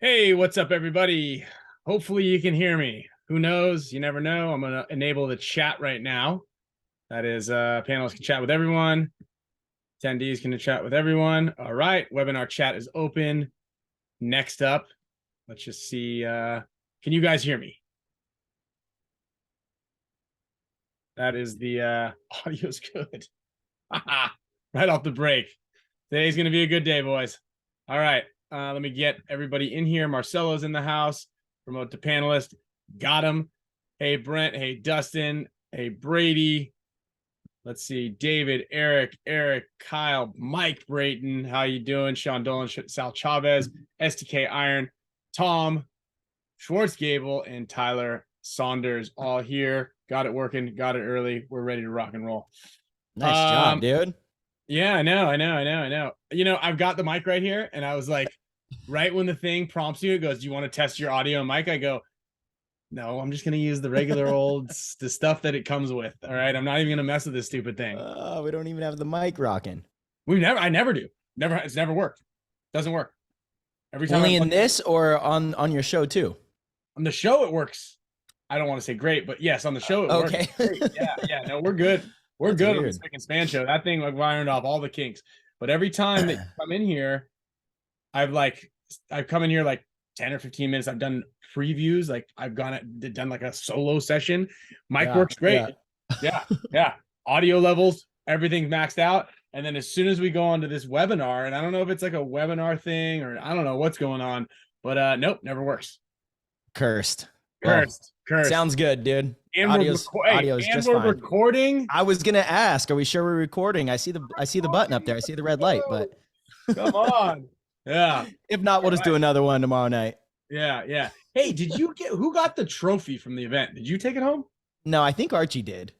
Hey, what's up, everybody? Hopefully you can hear me. Who knows? You never know. I'm going to enable the chat right now. That is, panelists can chat with everyone. Attendees can chat with everyone. All right, webinar chat is open. Next up, let's just see. Can you guys hear me? That is the audio's good. Right off the break. Today's going to be a good day, boys. All right. Let me get everybody in here. Marcelo's in the house. Promote to panelist. Got him. Hey, Brent. Hey, Dustin. Hey, Brady. Let's see. David, Eric, Kyle, Mike Brayton. How you doing? Sean Dolan, Sal Chavez, STK Iron, Tom, Schwartzgable, and Tyler Saunders all here. Got it working. Got it early. We're ready to rock and roll. Nice job, dude. Yeah, I know. You know, I've got the mic right here, and I was like, right when the thing prompts you, it goes, "Do you want to test your audio and mic?" I go, "No, I'm just gonna use the regular the stuff that it comes with. All right, I'm not even gonna mess with this stupid thing." We don't even have the mic rocking. I never do. It's never worked. Doesn't work. Every time. Only in this or on your show too? On the show, it works. I don't want to say great, but yes, on the show, it works. Okay. Yeah. No, we're good. We're That's good weird. on the Spick and Span show. That thing like ironed off all the kinks. But every time that you come in here, I've come in here like 10 or 15 minutes. I've done previews. Like I've done like a solo session. Mic works great. Yeah. Audio levels, everything's maxed out. And then as soon as we go on to this webinar, and I don't know if it's like a webinar thing or I don't know what's going on, but nope, never works. Cursed. Sounds good, dude. And audio's just fine. Recording. I was gonna ask, are we sure we're recording? I see the button up there. I see the red light, but come on. Yeah. If not, we'll just do another one tomorrow night. Yeah. Hey, who got the trophy from the event? Did you take it home? No, I think Archie did.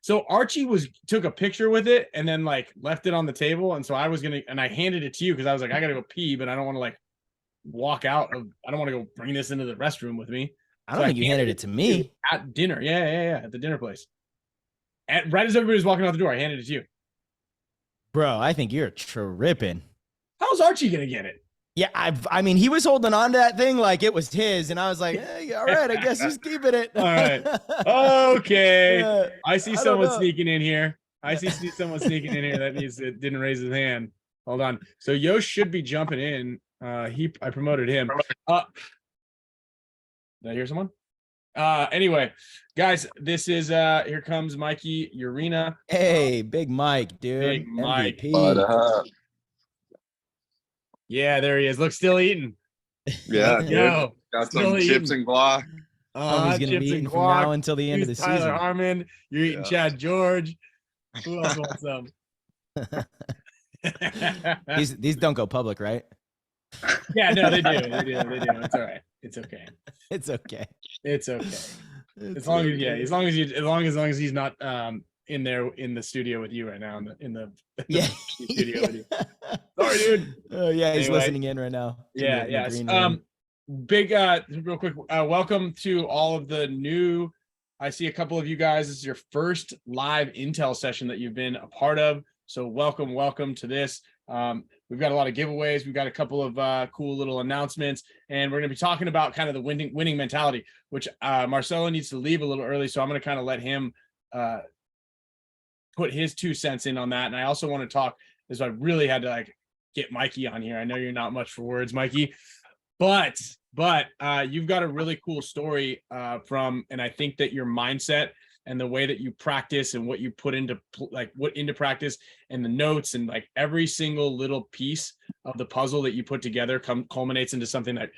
So Archie took a picture with it and then like left it on the table. And so I handed it to you because I was like, I gotta go pee, but I don't want to like walk out I don't want to go bring this into the restroom with me. I don't think you handed it to me. At dinner. Yeah. At the dinner place. Right as everybody was walking out the door, I handed it to you. Bro, I think you're tripping. How's Archie gonna get it? Yeah, I mean, he was holding on to that thing like it was his, and I was like, hey, all right, I guess he's keeping it. All right. Okay. I see someone sneaking in here. That didn't raise his hand. Hold on. So Yosh should be jumping in. I promoted him. Did I hear someone? Anyway, guys, this is here comes Mikey Urena. Hey, Big Mike, dude. Big Mike. MVP. Yeah, there he is. Look, still eating. Yeah, dude. Got some chips and guac. He's gonna be eating from now until the end of the season. Tyler Harmon, you're eating Chad George. Who else wants some? These don't go public, right? Yeah, no, they do. It's all right. It's okay. It's okay. As long as he's not in there in the studio with you right now in the studio with you. Sorry, dude. Oh yeah, he's listening in right now. Yeah. Big real quick, welcome to all of the new. I see a couple of you guys. This is your first live Intel session that you've been a part of. So welcome to this. We've got a lot of giveaways. We've got a couple of cool little announcements, and we're going to be talking about kind of the winning mentality, which Marcelo needs to leave a little early. So I'm going to kind of let him put his 2 cents in on that. And I also want to talk, because I really had to like get Mikey on here. I know you're not much for words, Mikey, but you've got a really cool story and I think that your mindset and the way that you practice and what you put into practice and the notes and like every single little piece of the puzzle that you put together culminates into something that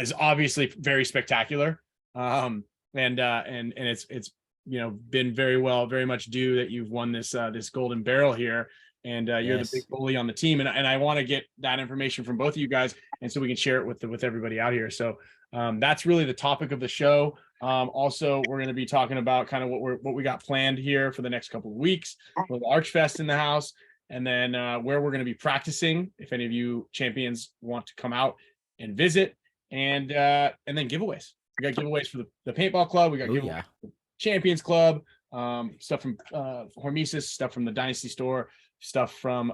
is obviously very spectacular. And it's been very much due that you've won this golden barrel here, and you're the big bully on the team, and I want to get that information from both of you guys, and so we can share it with everybody out here. So that's really the topic of the show. Also, we're going to be talking about kind of what we got planned here for the next couple of weeks with Archfest in the house, and then where we're going to be practicing if any of you champions want to come out and visit, and then giveaways. We got giveaways for the paintball club. We got giveaways for the Champions Club, stuff from Hormesis, stuff from the Dynasty store, stuff from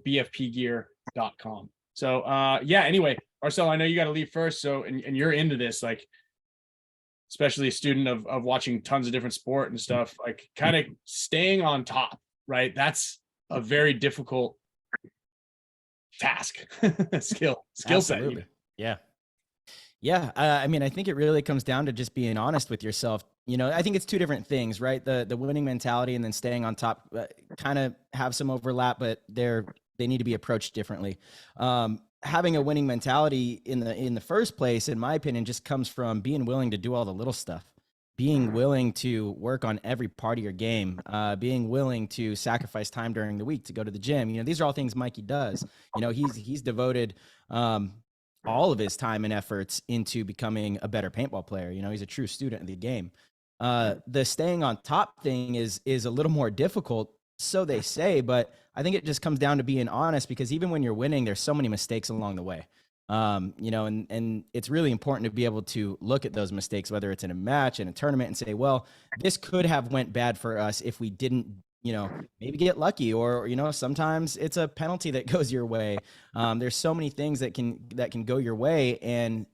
bfpgear.com. So yeah, anyway, Marcel, I know you got to leave first. So, and you're into this, like, especially a student of watching tons of different sport and stuff, like kind of staying on top, right? That's a very difficult task, skill set. Absolutely. Yeah. Yeah. I mean, I think it really comes down to just being honest with yourself. You know, I think it's two different things, right? The winning mentality and then staying on top kind of have some overlap, but they need to be approached differently. Having a winning mentality in the first place, in my opinion, just comes from being willing to do all the little stuff, being willing to work on every part of your game, being willing to sacrifice time during the week to go to the gym. You know, these are all things Mikey does. You know, he's devoted all of his time and efforts into becoming a better paintball player. You know, he's a true student of the game. The staying on top thing is a little more difficult, so they say, but I think it just comes down to being honest, because even when you're winning, there's so many mistakes along the way. You know, and it's really important to be able to look at those mistakes, whether it's in a match, in a tournament, and say, well, this could have went bad for us if we didn't, you know, maybe get lucky, or, you know, sometimes it's a penalty that goes your way. There's so many things that can go your way. And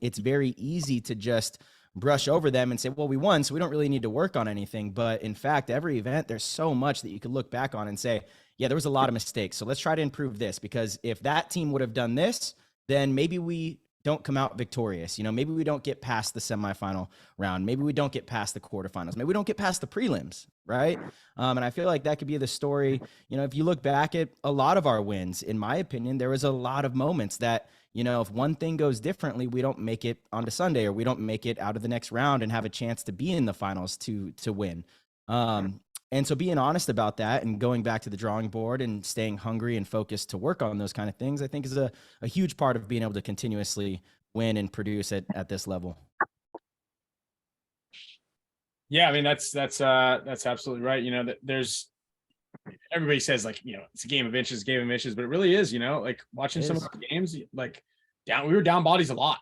it's very easy to just brush over them and say, well, we won, so we don't really need to work on anything. But in fact, every event, there's so much that you could look back on and say, yeah, there was a lot of mistakes. So let's try to improve this, because if that team would have done this, then maybe we don't come out victorious. You know, maybe we don't get past the semifinal round. Maybe we don't get past the quarterfinals. Maybe we don't get past the prelims, right? And I feel like that could be the story. You know, if you look back at a lot of our wins, in my opinion, there was a lot of moments that, you know, if one thing goes differently, we don't make it onto Sunday, or we don't make it out of the next round and have a chance to be in the finals to win. And so being honest about that and going back to the drawing board and staying hungry and focused to work on those kind of things, I think is a huge part of being able to continuously win and produce at this level. Yeah, I mean, that's absolutely right. You know, that there's, everybody says, like, you know, it's a game of inches, but it really is, you know, like watching some of the games, like we were down bodies a lot.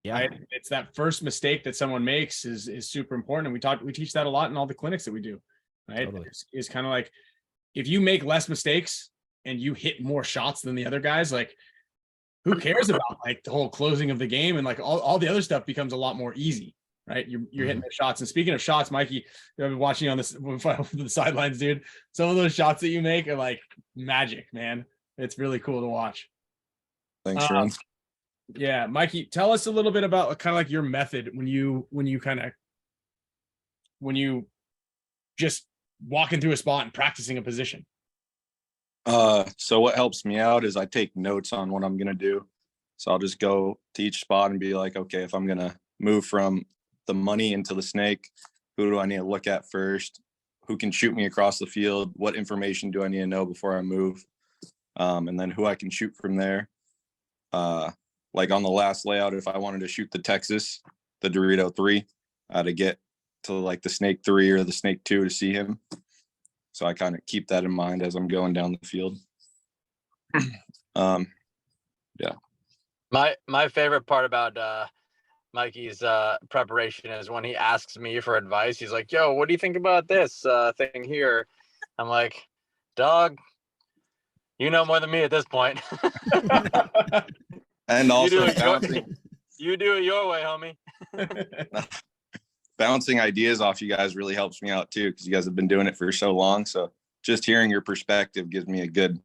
Yeah. Right? It's that first mistake that someone makes is super important. And we teach that a lot in all the clinics that we do. Right. Totally. It's kind of like, if you make less mistakes and you hit more shots than the other guys, like, who cares about like the whole closing of the game, and like all the other stuff becomes a lot more easy, right? You're hitting the shots. And speaking of shots, Mikey, I've been watching you on the sidelines, dude. Some of those shots that you make are like magic, man. It's really cool to watch. Thanks, Sean. Yeah, Mikey, tell us a little bit about kind of like your method when you just walking through a spot and practicing a position. So what helps me out is I take notes on what I'm going to do. So I'll just go to each spot and be like, okay, if I'm going to move from the money into the snake, who do I need to look at first? Who can shoot me across the field? What information do I need to know before I move? And then who I can shoot from there. Like on the last layout, if I wanted to shoot the Texas, the Dorito 3, to get to like the snake 3 or the snake 2 to see him. So I kind of keep that in mind as I'm going down the field. Yeah. My favorite part about Mikey's preparation is when he asks me for advice. He's like, yo, what do you think about this thing here? I'm like, dog, you know more than me at this point. And also you do it your way, homie. Bouncing ideas off you guys really helps me out too, because you guys have been doing it for so long. So just hearing your perspective gives me a good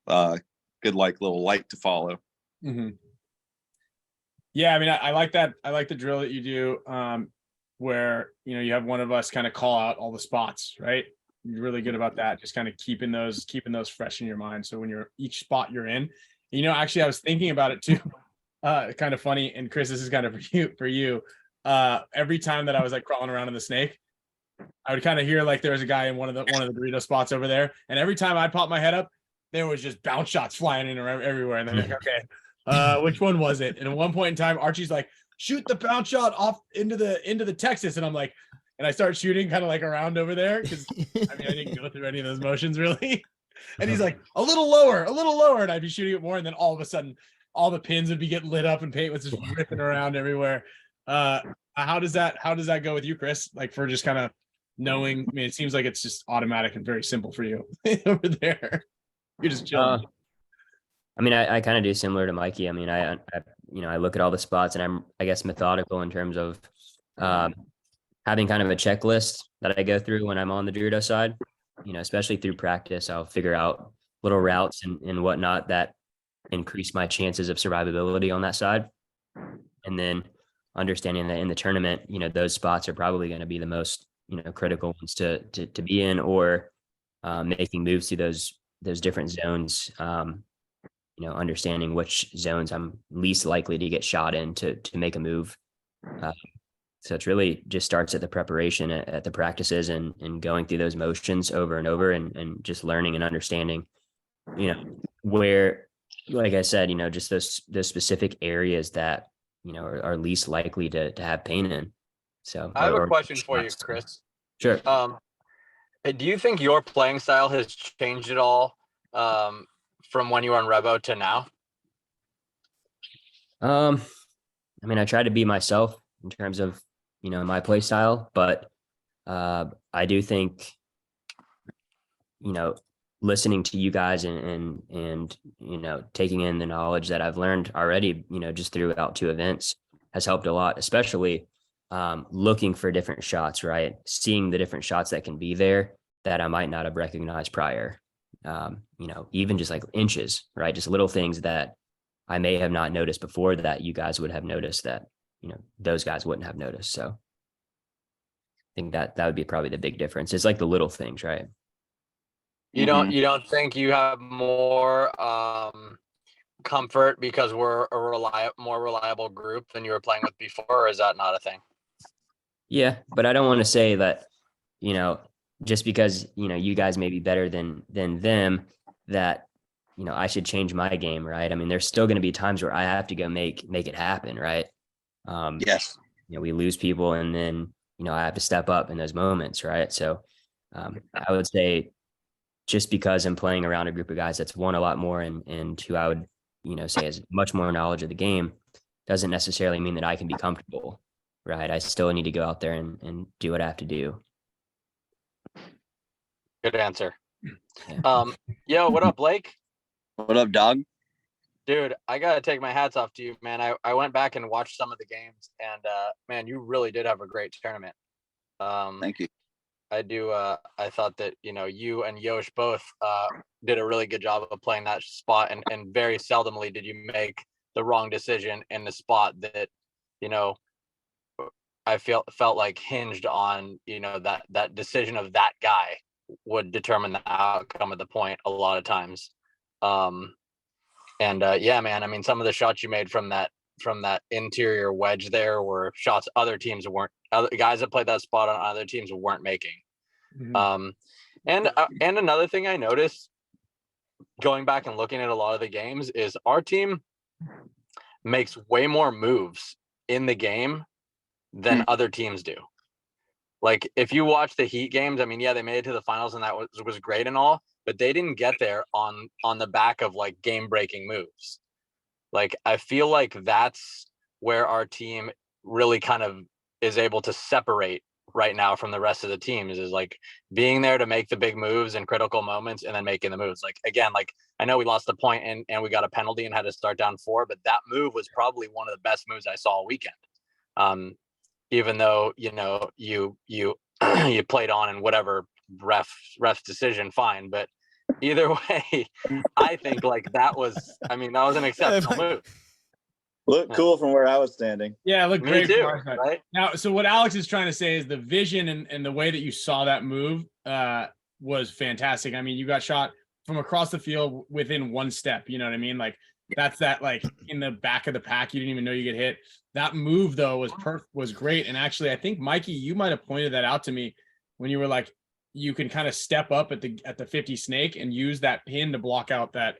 like little light to follow. Mm-hmm. Yeah, I mean, I like that. I like the drill that you do, where, you know, you have one of us kind of call out all the spots, right? You're really good about that. Just kind of keeping those fresh in your mind. So when you're each spot you're in, you know, actually I was thinking about it too. Kind of funny. And Chris, this is kind of for you. Every time that I was like crawling around in the snake, I would kind of hear like there was a guy in one of the burrito spots over there. And every time I popped my head up, there was just bounce shots flying in everywhere. And then like, okay, which one was it? And at one point in time, Archie's like, shoot the bounce shot off into the Texas. And I'm like, and I start shooting kind of like around over there. Cause I mean, I didn't go through any of those motions really. And he's like, a little lower. And I'd be shooting it more. And then all of a sudden, all the pins would be getting lit up and paint was just ripping around everywhere. How does that go with you, Chris? Like, for just kind of knowing, I mean, it seems like it's just automatic and very simple for you over there. You're just chilling. I mean, I kind of do similar to Mikey. I mean, I look at all the spots and I'm, I guess, methodical in terms of um, having kind of a checklist that I go through when I'm on the judo side, especially through practice. I'll figure out little routes and whatnot that increase my chances of survivability on that side. And then understanding that in the tournament, those spots are probably going to be the most, critical ones to be in, or making moves to those different zones. Understanding which zones I'm least likely to get shot in to make a move. So it's really just starts at the preparation at the practices and going through those motions over and over and just learning and understanding, where, like I said, just those specific areas that, are least likely to have pain in. So I have a question for you, Chris. Sure. Do you think your playing style has changed at all from when you were on Revo to now? I mean, I try to be myself in terms of, my play style, but I do think, listening to you guys and taking in the knowledge that I've learned already, just throughout 2 events has helped a lot, especially looking for different shots, right? Seeing the different shots that can be there that I might not have recognized prior. Even just like inches, right? Just little things that I may have not noticed before that you guys would have noticed that, those guys wouldn't have noticed. So I think that would be probably the big difference. It's like the little things, right? You don't think you have more comfort because we're a more reliable group than you were playing with before, or is that not a thing? Yeah, but I don't want to say that, just because, you guys may be better than them, that, I should change my game, right? I mean, there's still going to be times where I have to go make it happen, right? Yes. We lose people and then, I have to step up in those moments, right? So I would say just because I'm playing around a group of guys that's won a lot more and who I would, say has much more knowledge of the game doesn't necessarily mean that I can be comfortable, right? I still need to go out there and do what I have to do. Good answer. Yeah. Yo, what up, Blake? What up, dog? Dude, I gotta take my hats off to you, man. I went back and watched some of the games, and man, you really did have a great tournament. Thank you. I thought that you and Yosh both did a really good job of playing that spot, and very seldomly did you make the wrong decision in the spot that I felt like hinged on that decision of that guy would determine the outcome of the point a lot of times. Yeah, man, I mean, some of the shots you made from that interior wedge there were shots other guys that played that spot on other teams weren't making. Mm-hmm. And another thing I noticed going back and looking at a lot of the games is our team makes way more moves in the game than other teams do. Like if you watch the Heat games, I mean, yeah, they made it to the finals and that was great and all, but they didn't get there on the back of like game breaking moves. Like I feel like that's where our team really kind of is able to separate right now from the rest of the teams, is like being there to make the big moves in critical moments and then making the moves. Like again, like I know we lost the point and we got a penalty and had to start down 4, but that move was probably one of the best moves I saw all weekend. Even though you you played on in whatever ref's decision, fine, but either way, I think like that was an exceptional move. Looked cool from where I was standing. Yeah, it looked Me great. too, right? Now, so what Alex is trying to say is the vision and the way that you saw that move was fantastic. I mean, you got shot from across the field within 1 step. You know what I mean? Like that's that like in the back of the pack. You didn't even know you get hit. That move though was great. And actually, I think Mikey, you might have pointed that out to me when you were like, you can kind of step up at the 50 snake and use that pin to block out that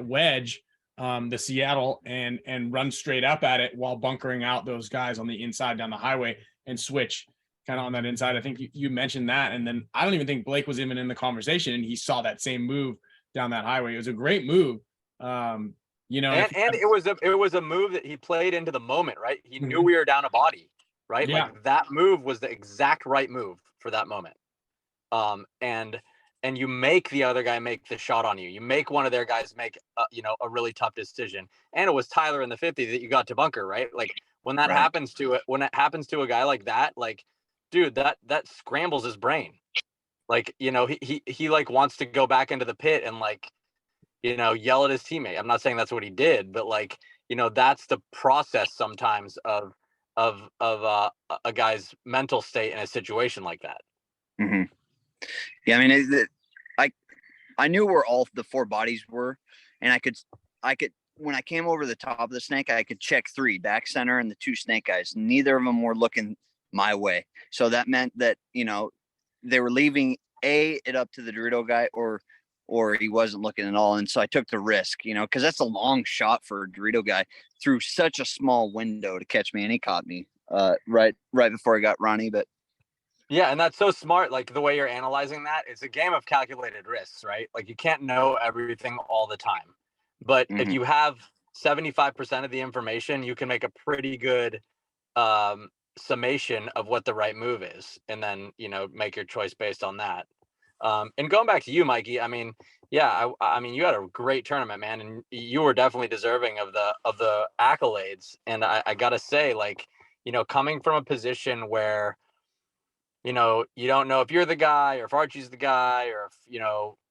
wedge, the Seattle, and run straight up at it while bunkering out those guys on the inside down the highway and switch kind of on that inside. I think you mentioned that. And then I don't even think Blake was even in the conversation and he saw that same move down that highway. It was a great move. And it was a move that he played into the moment, right? He knew we were down a body, right? Yeah. Like that move was the exact right move for that moment. And and you make the other guy make the shot on you. You make one of their guys make a really tough decision. And it was Tyler in the 50 that you got to bunker, right? Like when that happens to a guy like that, like, dude, that scrambles his brain. Like, he like wants to go back into the pit and like, yell at his teammate. I'm not saying that's what he did, but like, that's the process sometimes of a guy's mental state in a situation like that. Mm-hmm. Yeah, I mean, I knew where all the 4 bodies were, and I could when I came over the top of the snake, I could check 3 back center and the 2 snake guys. Neither of them were looking my way, so that meant that they were leaving it up to the Dorito guy, or he wasn't looking at all. And so I took the risk, because that's a long shot for a Dorito guy through such a small window to catch me, and he caught me right before I got Ronnie. But yeah, and that's so smart. Like the way you're analyzing that, it's a game of calculated risks, right? Like you can't know everything all the time, but if you have 75% of the information, you can make a pretty good summation of what the right move is, and then make your choice based on that. And going back to you, Mikey, I mean, yeah, I mean, you had a great tournament, man, and you were definitely deserving of the accolades. And I gotta say, like, coming from a position where you don't know if you're the guy or if Archie's the guy, or if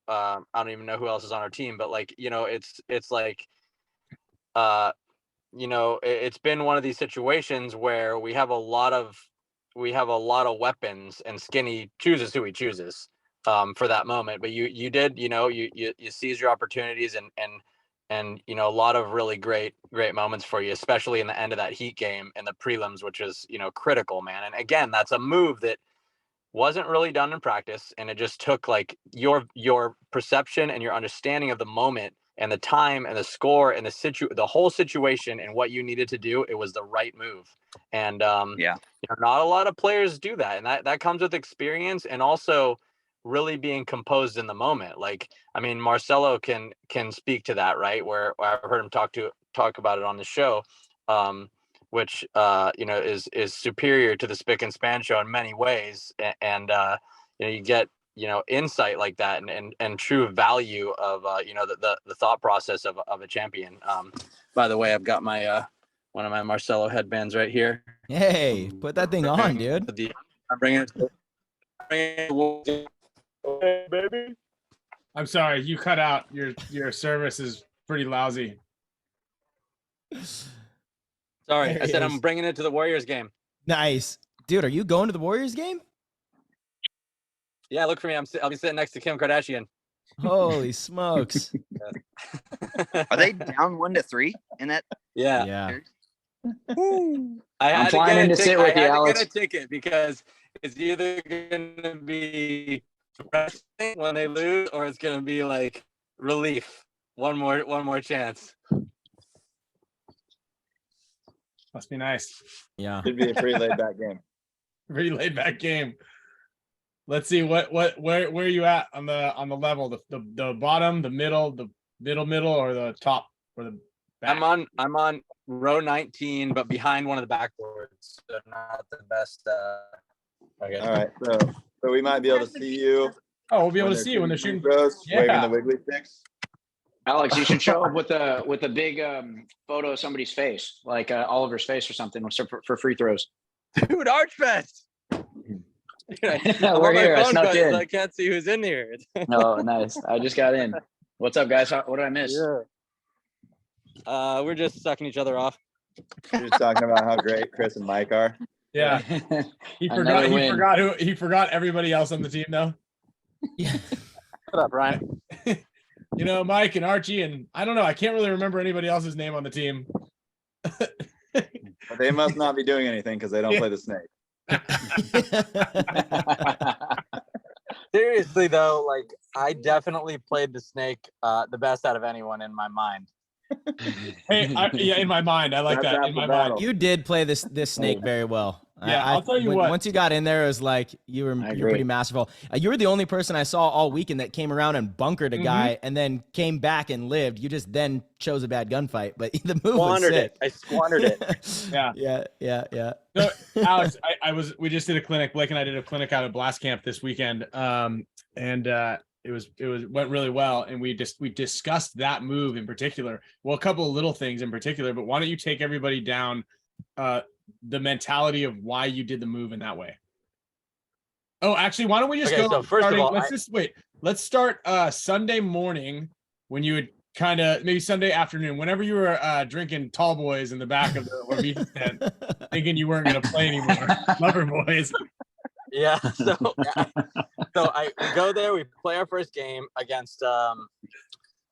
I don't even know who else is on our team, but like it's like it's been one of these situations where we have a lot of weapons, and Skinny chooses who he chooses for that moment. But you did, you seized your opportunities, and a lot of really great moments for you, especially in the end of that heat game and the prelims, which is critical, man. And again, that's a move that wasn't really done in practice, and it just took like your perception and your understanding of the moment and the time and the score and the whole situation and what you needed to do. It was the right move. And not a lot of players do that, and that comes with experience, and also really being composed in the moment. Like, I mean, Marcelo can speak to that, right? Where I've heard him talk about it on the show, which is superior to the Spick and Span show in many ways, and you get insight like that, and true value of the thought process of a champion. By the way, I've got my one of my Marcelo headbands right here. Hey, put that thing on, dude. I'm bringing it. Hey, baby. I'm sorry, you cut out. Your service is pretty lousy. Sorry, I said I'm bringing it to the Warriors game. Nice, dude. Are you going to the Warriors game? Yeah, look for me. I'll be sitting next to Kim Kardashian. Holy smokes! Are they down 1-3 in that? Yeah. I'm flying in to sit with you, Alex. I had to get a ticket because it's either going to be depressing when they lose, or it's going to be like relief. One more chance. Must be nice. Yeah. Should be a pretty laid back game. Pretty laid back game. Let's see where are you at on the level? The bottom, the middle, or the top, or the back? I'm on row 19, but behind one of the backboards. So not the best. Okay. All right, so we might be able to see you. Oh, we'll be able to see you when they're shooting. Throws, Yeah. waving the wiggly sticks. Alex, you should show up with a big photo of somebody's face, like Oliver's face or something, for free throws. Dude, Archfest. We're here. I snuck in. I can't see who's in here. Oh, nice. I just got in. What's up, guys? What did I miss? Yeah. We're just sucking each other off. We're just talking about how great Chris and Mike are. Yeah. He forgot everybody else on the team though. Yeah. Shut up, Ryan. Mike and Archie, and I don't know. I can't really remember anybody else's name on the team. But they must not be doing anything because they don't play the snake. Seriously though, like I definitely played the snake the best out of anyone in my mind. Hey, in my mind, I like that. In my mind, you did play this snake very well. Yeah, I'll tell you what. Once you got in there, it was like you're pretty masterful. You were the only person I saw all weekend that came around and bunkered a guy and then came back and lived. You just then chose a bad gunfight, but the move was sick. I squandered it. Yeah. So, Alex, we just did a clinic. Blake and I did a clinic out at Blast Camp this weekend. And went really well, and we discussed that move in particular. Well, a couple of little things in particular, but why don't you take everybody down the mentality of why you did the move in that way? Oh, actually, why don't we just Okay, go? so first of all, Let's start Sunday morning when you would kind of maybe Sunday afternoon, whenever you were drinking tall boys in the back of the Hormesis tent, thinking you weren't going to play anymore, lover boys. Yeah. So we go there, we play our first game against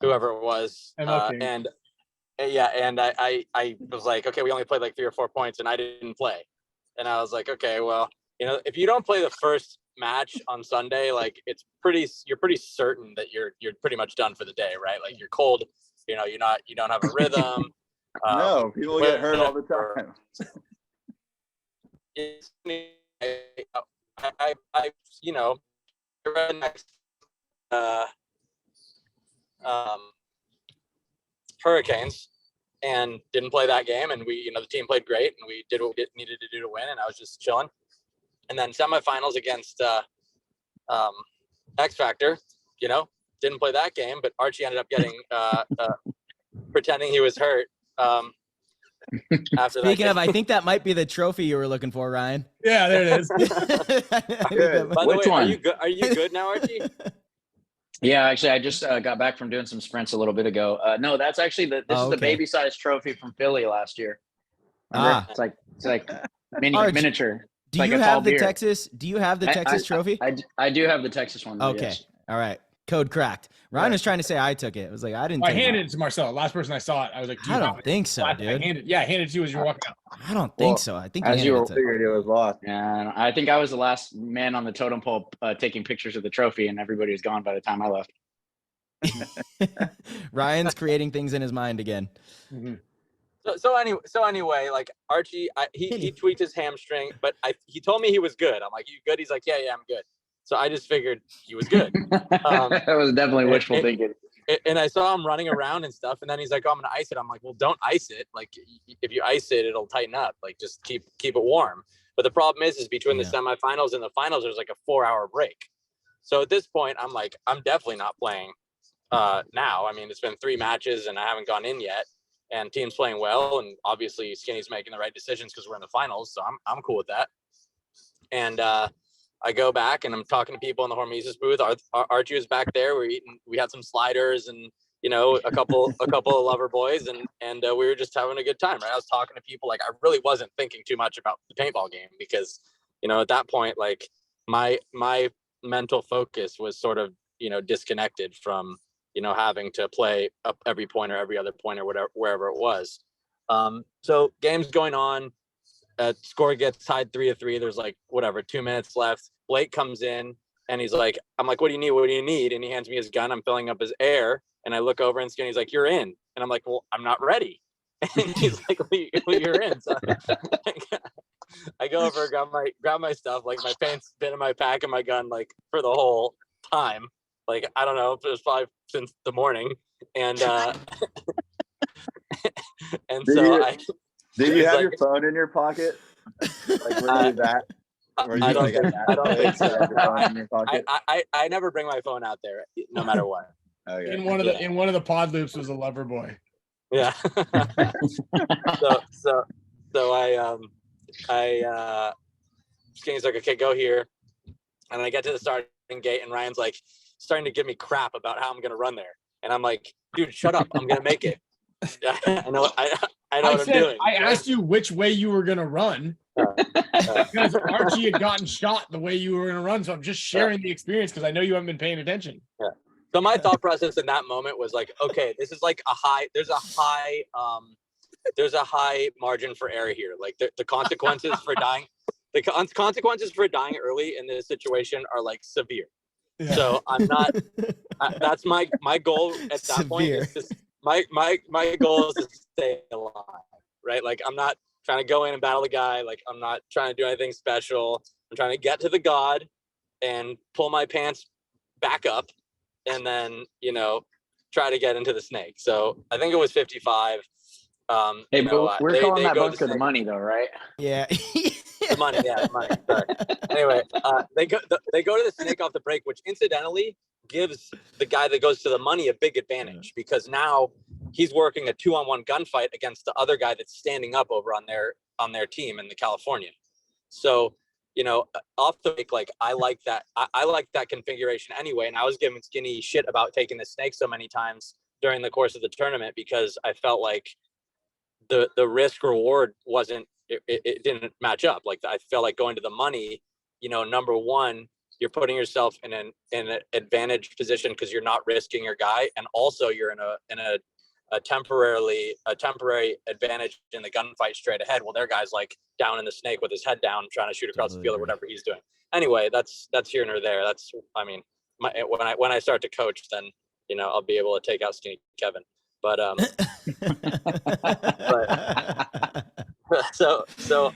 whoever it was, and I was like, okay, we only played like 3 or 4 points, and I didn't play, and I was like, okay, well, if you don't play the first match on Sunday, like you're pretty certain that you're pretty much done for the day, right? Like you're cold, you don't have a rhythm. No, people get hurt all the time. I Hurricanes and didn't play that game, and we, the team played great, and we did what we needed to do to win, and I was just chilling. And then semifinals against X Factor, didn't play that game, but Archie ended up getting pretending he was hurt. After Speaking of, I think that might be the trophy you were looking for, Ryan. Yeah, there it is. By the way, one? Are you good now, Archie? Yeah, actually, I just got back from doing some sprints a little bit ago. No, that's actually this is the baby size trophy from Philly last year. Remember? It's like miniature. Do you have the Texas? Do you have the Texas trophy? I do have the Texas one. Okay. Yes. All right. Code cracked. Ryan was trying to say I took it. I was like, I didn't. I handed it to Marcelo. Last person I saw it, I was like, I don't think so, dude. I handed it to you as you were walking out. I don't think so. I think As you were to figured it was lost. And I think I was the last man on the totem pole taking pictures of the trophy, and everybody was gone by the time I left. Ryan's creating things in his mind again. Mm-hmm. So anyway, like Archie, he tweaked his hamstring, but he told me he was good. I'm like, you good? He's like, yeah, I'm good. So I just figured he was good. That was definitely wishful thinking. And I saw him running around and stuff, and then he's like, oh, I'm gonna ice it. I'm like, well, don't ice it. Like, if you ice it, it'll tighten up. Like, just keep it warm. But the problem is between the semifinals and the finals, there's like a 4-hour break. So at this point, I'm like, I'm definitely not playing now. I mean, it's been 3 matches and I haven't gone in yet, and team's playing well, and obviously Skinny's making the right decisions because we're in the finals. So I'm cool with that. And I go back and I'm talking to people in the Hormesis booth. Archie was back there. We had some sliders and, a couple of lover boys, and we were just having a good time. Right. I was talking to people. Like, I really wasn't thinking too much about the paintball game because, at that point, like my mental focus was sort of, disconnected from, having to play up every point or every other point or whatever, wherever it was. So game's going on. Score gets tied 3-3. There's like 2 minutes left. Blake comes in and he's like, I'm like, what do you need? What do you need? And he hands me his gun. I'm filling up his air, and I look over and Skinny's like, you're in. And I'm like, well, I'm not ready. And he's like, well, you're in. So I go over, grab my stuff. Like, my paint's been in my pack and my gun, like, for the whole time. Like, I don't know, it was probably since the morning. And and did you have your phone in your pocket? Like, where you that? I don't think so. I never bring my phone out there, no matter what. Okay. In one of the pod loops was a lover boy. Yeah. so I Skinny's like, okay, go here, and I get to the starting gate, and Ryan's like starting to give me crap about how I'm gonna run there, and I'm like, dude, shut up, I'm gonna make it. I know what I'm doing. I asked you which way you were gonna run. Because Archie had gotten shot the way you were going to run, so I'm just sharing the experience because I know you haven't been paying attention. Yeah. So my thought process in that moment was like, okay, this is like there's a high margin for error here. Like the consequences for dying, consequences for dying early in this situation are like severe. Yeah. So I'm not. That's my goal at that point. Is just, my goal is to stay alive, right? Like, I'm not trying to go in and battle the guy. Like, I'm not trying to do anything special. I'm trying to get to the god and pull my pants back up and then, try to get into the snake. So I think it was 55. Hey, but we're calling that bunker the money though, right? Yeah. The money. Yeah, the money. Sorry. Anyway, they go to the snake off the break, which incidentally, gives the guy that goes to the money a big advantage, because now he's working a 2-on-1 gunfight against the other guy that's standing up over on their team in the Californian. So, you know, off the break, like I like that. I like that configuration anyway. And I was giving Skinny shit about taking the snake so many times during the course of the tournament, because I felt like the risk reward wasn't, it didn't match up. Like I felt like going to the money, you know, number one, you're putting yourself in an advantage position because you're not risking your guy, and also you're in a temporary advantage in the gunfight straight ahead. Well, their guy's like down in the snake with his head down, trying to shoot across the field or whatever he's doing. Anyway, that's here nor there. That's, I mean, when I start to coach, then, you know, I'll be able to take out Skinny Kevin. But so then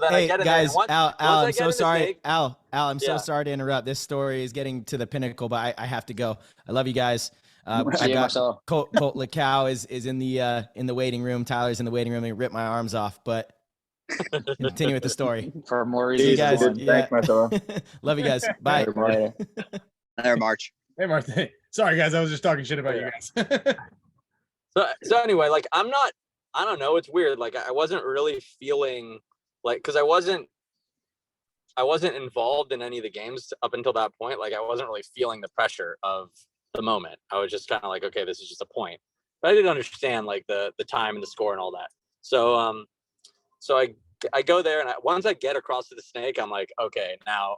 hey, I get in guys, there. Al, I'm so sorry. Snake, Al, I'm so Yeah. sorry to interrupt. This story is getting to the pinnacle, but I have to go. I love you guys. I See you, got Marcelo. Colt Lacow is in the waiting room. Tyler's in the waiting room. He ripped my arms off, but continue with the story. For more See you reasons. guys. than one. Yeah. Thanks, Marcelo. Love you guys. Bye. Later. There, March. Hey, Martha. Sorry, guys. I was just talking shit about you guys. So anyway, like I don't know, it's weird. Like I wasn't really feeling like, because I wasn't involved in any of the games up until that point. Like I wasn't really feeling the pressure of the moment. I was just kind of like, okay, this is just a point. But I didn't understand like the time and the score and all that. So I go there, and once I get across to the snake, I'm like, okay, now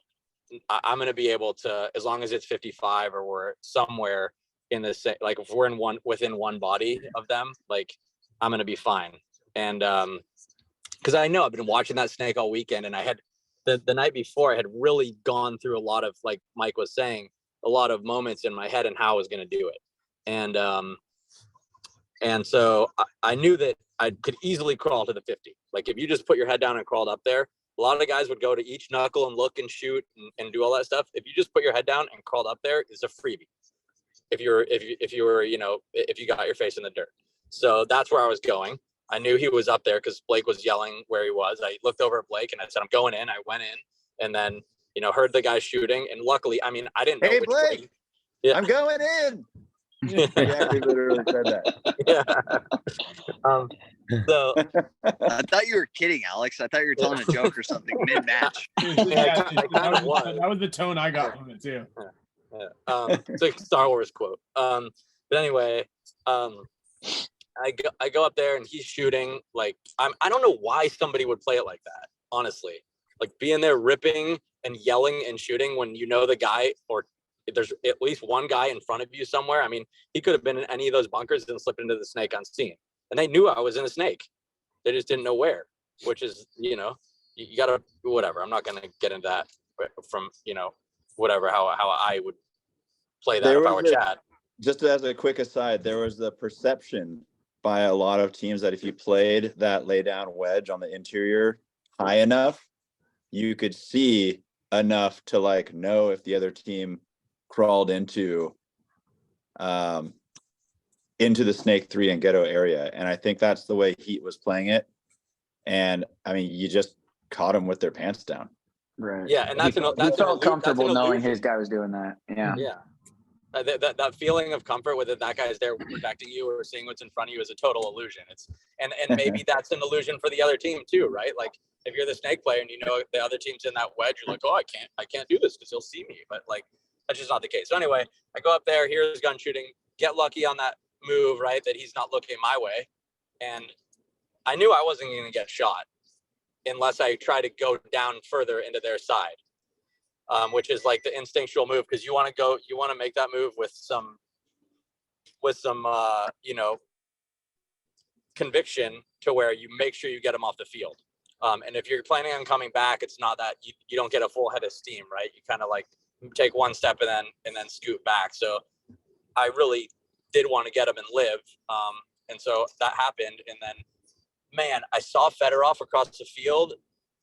I'm going to be able to, as long as it's 55 or we're somewhere in the same, like if we're within one body of them, like I'm going to be fine. And because I know I've been watching that snake all weekend, and I had the night before I had really gone through a lot of, like Mike was saying, a lot of moments in my head and how I was going to do it. And so I knew that I could easily crawl to the 50. Like if you just put your head down and crawled up there, a lot of guys would go to each knuckle and look and shoot and do all that stuff. If you just put your head down and crawled up there, it's a freebie. If you were, you know, if you got your face in the dirt. So that's where I was going. I knew he was up there because Blake was yelling where he was. I looked over at Blake and I said, I'm going in. I went in, and then, you know, heard the guy shooting. And luckily, I mean, I didn't know Hey, which Blake, way. Yeah. I'm going in. Yeah, he literally said that. Yeah. So I thought you were kidding, Alex. I thought you were telling a joke or something mid-match. Yeah, I kind of was. That was the tone I got from it too. It's like a Star Wars quote. But anyway, I go up there and he's shooting. Like I don't know why somebody would play it like that. Honestly, like being there ripping and yelling and shooting when you know the guy, or there's at least one guy in front of you somewhere. I mean, he could have been in any of those bunkers and slipped into the snake unseen. And they knew I was in a snake. They just didn't know where, which is, you know, you gotta, whatever. I'm not gonna get into that from, you know, whatever, how I would play that if I were Chad. Just as a quick aside, there was the perception by a lot of teams that if you played that lay down wedge on the interior high enough, you could see enough to like know if the other team crawled into the snake 3 and ghetto area. And I think that's the way Heat was playing it. And I mean, you just caught them with their pants down. Right. Yeah, and that's he felt comfortable knowing his guy was doing that. Yeah. Yeah. That feeling of comfort with it, that guy's there protecting you or seeing what's in front of you, is a total illusion. It's and maybe that's an illusion for the other team too, right? Like if you're the snake player and you know the other team's in that wedge, you're like, oh, I can't do this because he'll see me. But like that's just not the case. So anyway, I go up there, here's gun shooting, get lucky on that move, right? That he's not looking my way. And I knew I wasn't going to get shot unless I try to go down further into their side. Which is like the instinctual move, because you want to make that move with some you know, conviction, to where you make sure you get them off the field. And if you're planning on coming back, it's not that you don't get a full head of steam, right? You kind of like take one step and then scoot back. So I really did want to get him and live. And so that happened. And then, man, I saw Fedorov across the field,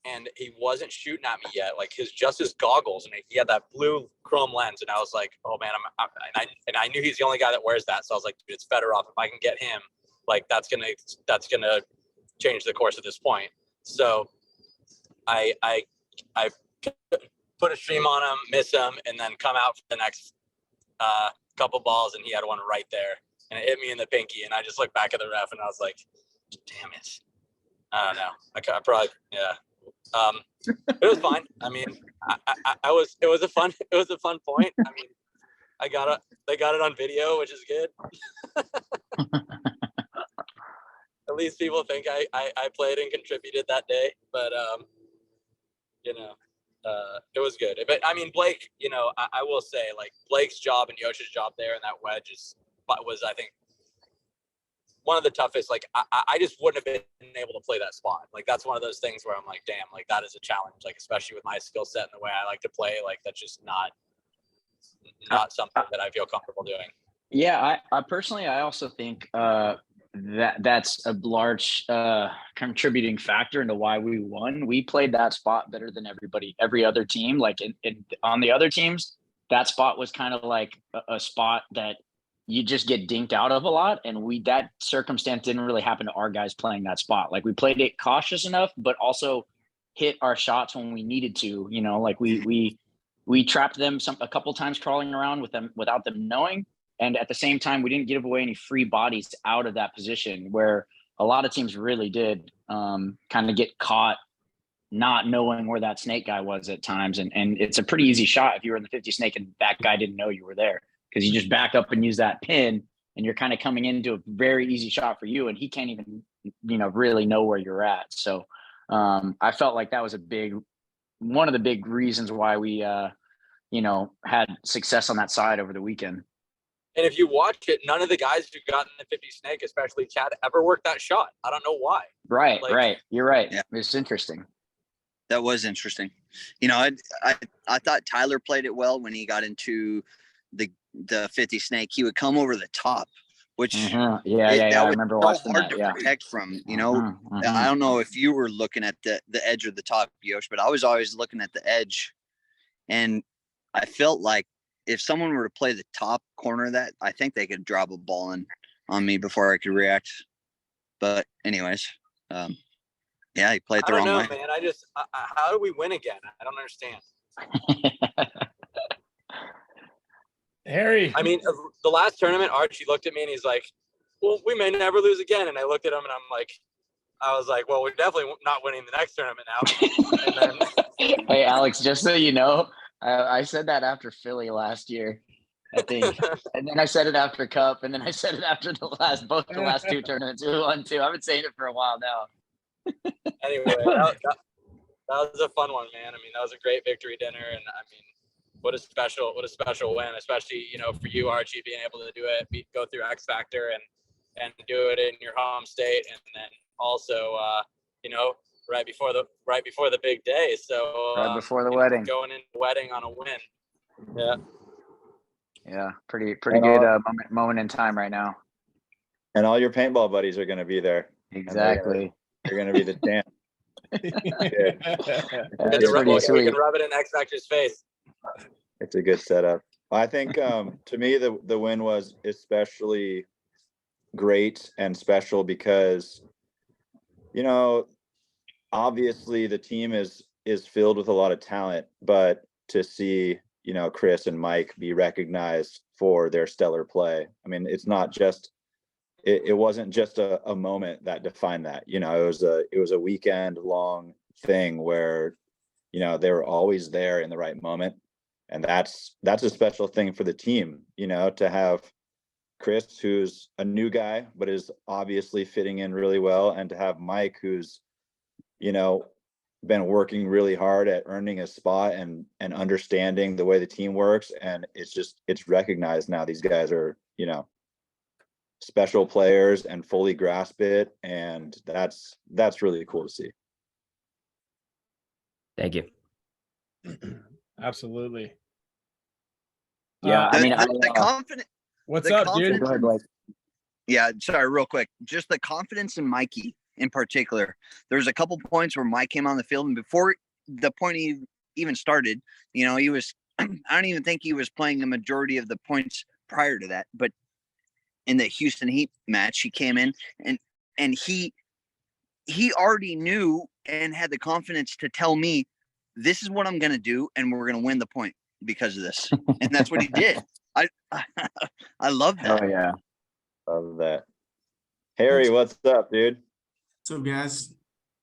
and he wasn't shooting at me yet. Like his goggles, and he had that blue chrome lens. And I was like, oh man, I knew he's the only guy that wears that. So I was like, dude, it's Fedorov. If I can get him, like that's gonna change the course at this point. So I put a stream on him, miss him, and then come out for the next couple balls, and he had one right there, and it hit me in the pinky, and I just looked back at the ref, and I was like, damn it. I don't know. I probably, yeah. It was fine. I mean, it was a fun point. I mean, they got it on video, which is good. At least people think I played and contributed that day, but you know, it was good. But I mean, Blake, you know, I will say, like, Blake's job and Yosh's job there and that wedge was, I think, one of the toughest. Like, I just wouldn't have been able to play that spot. Like, that's one of those things where I'm like, damn, like, that is a challenge. Like, especially with my skill set and the way I like to play, like, that's just not something that I feel comfortable doing. Yeah, I personally, I also think that's a large contributing factor into why we won. We played that spot better than every other team. Like, on the other teams, that spot was kind of like a spot that you just get dinked out of a lot. And that circumstance didn't really happen to our guys playing that spot. Like, we played it cautious enough, but also hit our shots when we needed to, you know, like we trapped them a couple times crawling around with them without them knowing. And at the same time, we didn't give away any free bodies out of that position, where a lot of teams really did kind of get caught not knowing where that snake guy was at times. And it's a pretty easy shot if you were in the 50 snake and that guy didn't know you were there, because you just back up and use that pin and you're kind of coming into a very easy shot for you. And he can't even, you know, really know where you're at. So I felt like that was one of the big reasons why we, you know, had success on that side over the weekend. And if you watch it, none of the guys who got in the 50 snake, especially Chad, ever worked that shot. I don't know why. Right, like, right. You're right. Yeah. It's interesting. That was interesting. You know, I thought Tyler played it well when he got into the 50 snake. He would come over the top, which I remember watching hard that. to protect from. You know, I don't know if you were looking at the edge of the top, Yosh, but I was always looking at the edge, and I felt like if someone were to play the top corner of that, I think they could drop a ball on me before I could react. But anyways, yeah, he played the wrong way. Man, how do we win again? I don't understand. Harry. I mean, the last tournament, Archie looked at me and he's like, well, we may never lose again. And I looked at him and I was like, well, we're definitely not winning the next tournament now. And then, hey, Alex, just so you know, I said that after Philly last year, I think. And then I said it after Cup. And then I said it after both the last two tournaments. We won too. I've been saying it for a while now. Anyway, that was a fun one, man. I mean, that was a great victory dinner. And I mean, what a special win, especially, you know, for you, Archie, being able to do it, go through X Factor and do it in your home state. And then also, you know, right before the big day. So right before the wedding, going into the wedding on a win. Yeah. Yeah. Pretty good moment in time right now. And all your paintball buddies are going to be there. Exactly. They're going to be the champ. We can rub it in X Factor's face. It's a good setup. I think to me the win was especially great and special because, you know, obviously the team is filled with a lot of talent, but to see, you know, Chris and Mike be recognized for their stellar play. I mean, it's not just it wasn't just a moment that defined that. You know, it was a weekend long thing where, you know, they were always there in the right moment. And that's a special thing for the team, you know, to have Chris, who's a new guy, but is obviously fitting in really well. And to have Mike, who's, you know, been working really hard at earning a spot and understanding the way the team works. And it's recognized now. These guys are, you know, special players and fully grasp it. And that's really cool to see. Thank you. Absolutely. Yeah, I mean, the confidence. What's up, dude? Go ahead, Blake. Yeah, sorry, real quick. Just the confidence in Mikey in particular. There's a couple points where Mike came on the field, and before the point he even started, you know, he was. I don't even think he was playing the majority of the points prior to that. But in the Houston Heat match, he came in and he already knew and had the confidence to tell me, this is what I'm going to do, and we're going to win the point because of this. And that's what he did. I love that. Oh yeah. Love that. Harry, what's up, dude? What's up, guys?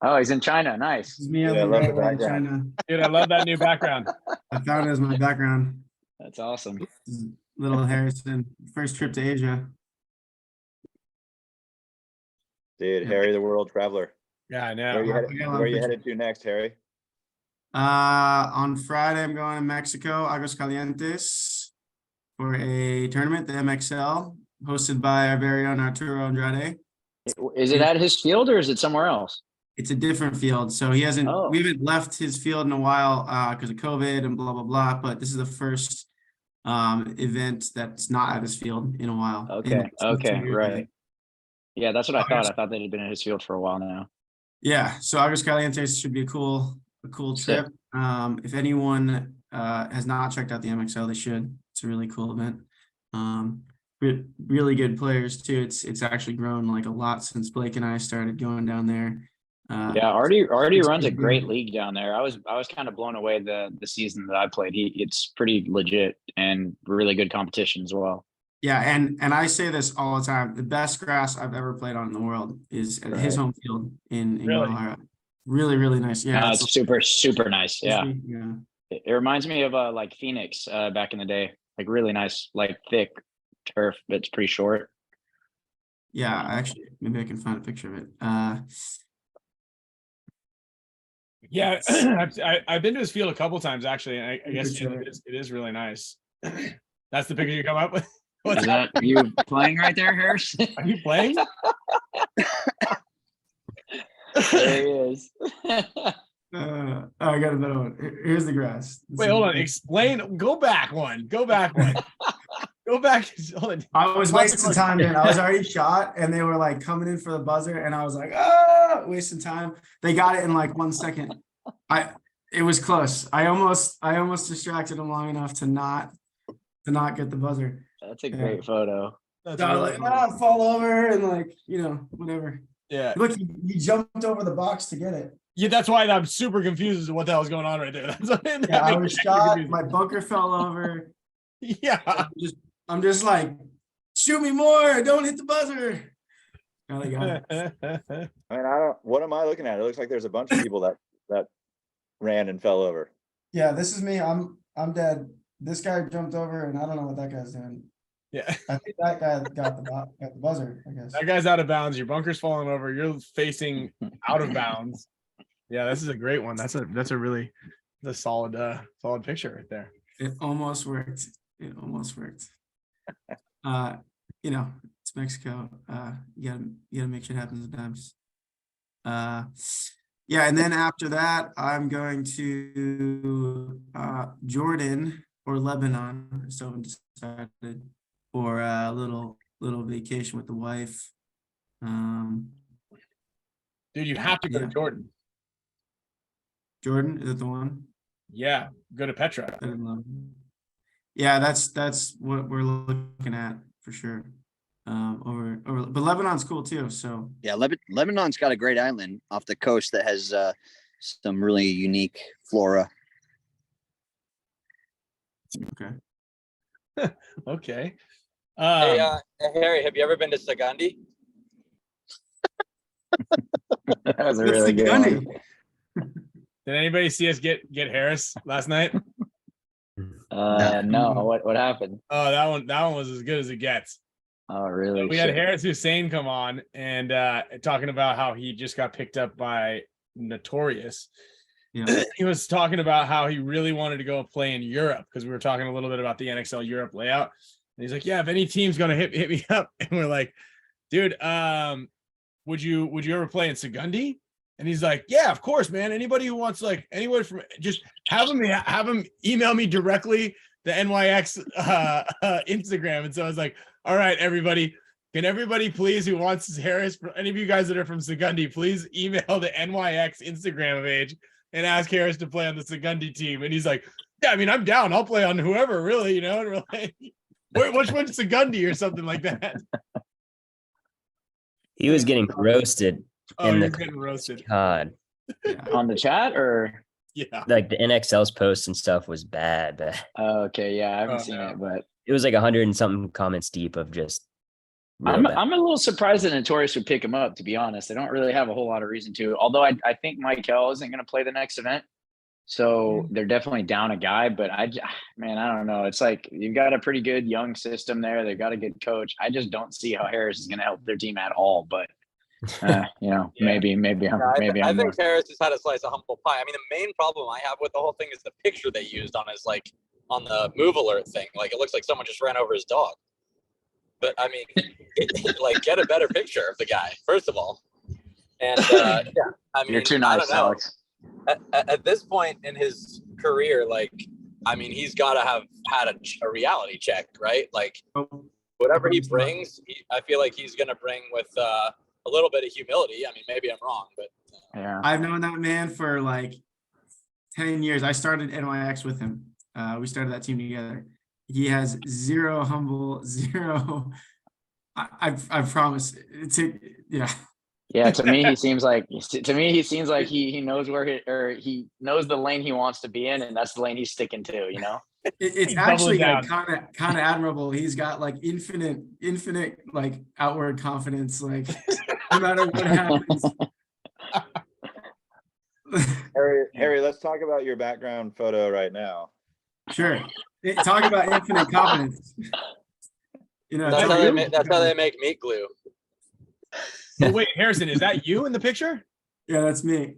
Oh, he's in China. Nice. This is me Yeah, on I the love the right way in background. China. Dude, I love that new background. I found it as my background. That's awesome. This is little Harrison, first trip to Asia. Dude, Yeah. Harry, the world traveler. Yeah, I Where are you know. headed, I got a lot where are of you pictures. headed to next, Harry? On Friday, I'm going to Mexico, Aguascalientes, for a tournament, the MXL, hosted by our very own Arturo Andrade. Is it at his field or is it somewhere else? It's a different field, so he hasn't. Oh. We haven't left his field in a while because of COVID and blah blah blah. But this is the first event that's not at his field in a while. Okay. In 2 Okay. years, I Right. think. Yeah, that's what I thought. I thought that he'd been at his field for a while now. Yeah, so Aguascalientes should be a cool Sick. trip. If anyone has not checked out the MXL, they should. It's a really cool event. Really good players too. It's actually grown like a lot since Blake and I started going down there. Yeah, Artie it's runs a pretty great good. league down there. I was kind of blown away the season that I played. It's pretty legit and really good competition as well. Yeah, and I say this all the time. The best grass I've ever played on in the world is at his Right. home field in Really? Guadalajara. Really, really nice. Yeah, It's super nice. Yeah. yeah. It reminds me of like Phoenix back in the day. Like really nice, like thick turf, but it's pretty short. Yeah, actually, maybe I can find a picture of it. Yeah, I've been to his field a couple times actually, and I guess Picture. it is really nice. That's the picture you come up with. What's Is that you playing right there, Harris? Are you playing? There he is. I got a better one. Here's the grass. Wait, hold on. Explain. Go back one. Go back one. Go back. Hold on. I was wasting time, man. I was already shot, and they were like coming in for the buzzer, and I was like, wasting time. They got it in like 1 second. It was close. I almost distracted them long enough to not get the buzzer. That's a great photo. That's So I was really like, cool. fall over and like, whatever. Yeah. Look, you jumped over the box to get it. Yeah, that's why I'm super confused as to what the hell's going on right there. That's that Yeah, I makes was me extra shot. confused. My bunker fell over. Yeah. I'm just like, shoot me more. Don't hit the buzzer. Oh, they got it. I mean, what am I looking at? It looks like there's a bunch of people that ran and fell over. Yeah, this is me. I'm dead. This guy jumped over, and I don't know what that guy's doing. Yeah. I think that guy got the buzzer, I guess. That guy's out of bounds. Your bunker's falling over. You're facing out of bounds. Yeah, this is a great one. That's a really solid picture right there. It almost worked. It's Mexico. You gotta make shit happen sometimes. Yeah, and then after that, I'm going to Jordan or Lebanon. I still haven't decided, for a little vacation with the wife. Dude, you have to go to Yeah. Jordan. Jordan, is it the one? Yeah, go to Petra. I didn't love. Yeah, that's what we're looking at for sure. But Lebanon's cool too. So Yeah, Lebanon's got a great island off the coast that has some really unique flora. okay. Okay. Hey, Harry, have you ever been to Sagandi? That was a That's really the good gunny. one. Did anybody see us get Harris last night? No, what happened? Oh, that one was as good as it gets. Oh, really? We had Shit. Harris Hussein come on and talking about how he just got picked up by Notorious. Yeah. He was talking about how he really wanted to go play in Europe because we were talking a little bit about the NXL Europe layout. And he's like, yeah, if any team's gonna hit me up. And we're like, dude, would you ever play in Segundi? And he's like, yeah, of course, man. Anybody who wants, like, anyone from, just have him email me directly the NYX Instagram. And so I was like, all right, everybody, can everybody please, who wants Harris, any of you guys that are from Segundi, please email the NYX Instagram page and ask Harris to play on the Segundi team. And he's like, yeah, I mean, I'm down. I'll play on whoever, really, And we're like, which one's Segundi or something like that? He was getting roasted. Oh, in you're the getting roasted. God, On the chat or? Yeah. like the NXL's posts and stuff was bad. Oh, okay, yeah, I haven't Oh, seen no. it, but it was like 100 and something comments deep of just. real I'm bad. I'm a little surprised that Notorious would pick him up, to be honest. They don't really have a whole lot of reason to. Although I think Michael isn't going to play the next event. So they're definitely down a guy, but man, I don't know. It's like you've got a pretty good young system there. They've got a good coach. I just don't see how Harris is going to help their team at all. But maybe I'm I wrong. think Harris just had a slice of humble pie. I mean, the main problem I have with the whole thing is the picture they used on his on the move alert thing. Like it looks like someone just ran over his dog. But I mean, get a better picture of the guy first of all. And I mean, You're too I nice, don't know. Alex. At this point in his career, I mean, he's got to have had a reality check, right? Like whatever he brings, I feel like he's going to bring with a little bit of humility. I mean, maybe I'm wrong, but Yeah. I've known that man for like 10 years. I started NYX with him. We started that team together. He has zero humble, zero. I promise. Yeah, to me he seems like he knows he knows the lane he wants to be in, and that's the lane he's sticking to, It's He actually doubled like kind of admirable. He's got like infinite like outward confidence, like no matter what happens. Harry, let's talk about your background photo right now. Sure. Talk about infinite confidence. that's how they make meat glue. Oh, wait, Harrison, is that you in the picture? Yeah, that's me.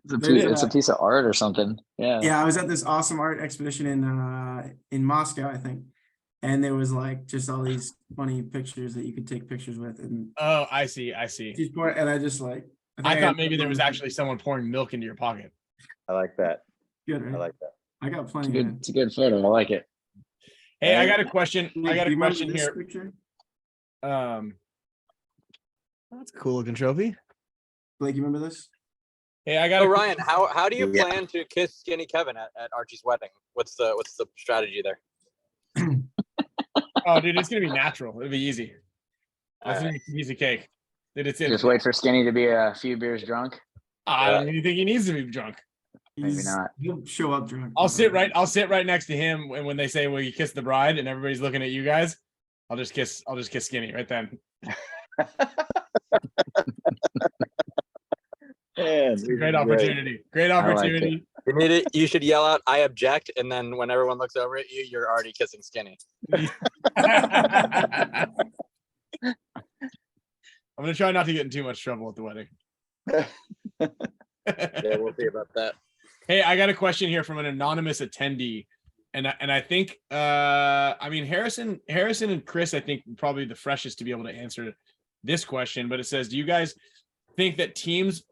It's a piece of art or something. Yeah. Yeah, I was at this awesome art exhibition in Moscow, I think. And there was like just all these funny pictures that you could take pictures with. And Oh, I see. and I just like I thought maybe there was actually someone pouring milk into your pocket. I like that. good, right? I like that. I got plenty. It's a good photo. I like it. Hey, I got a question. Blake, I got do a you remember question this here. picture? That's a cool looking trophy. Blake, you remember this? Hey, I got So a Ryan, how do you Yeah. plan to kiss Skinny Kevin at Archie's wedding? What's the strategy there? Oh, dude, it's gonna be natural. It'll be easy. That's All gonna be a piece of cake. Dude, it's in. Just wait for Skinny to be a few beers drunk. I don't even think he needs to be drunk. Maybe not. He'll show up drunk. I'll sit right next to him when they say, "Will you kiss the bride?" and everybody's looking at you guys. I'll just kiss Skinny right then. Man, Great opportunity. Great like opportunity. You should yell out, "I object," and then when everyone looks over at you, you're already kissing Skinny. I'm gonna try not to get in too much trouble at the wedding. Yeah, we'll see about that. Hey, I got a question here from an anonymous attendee, and I think I mean Harrison and Chris, I think probably the freshest to be able to answer this question. But it says, do you guys think that teams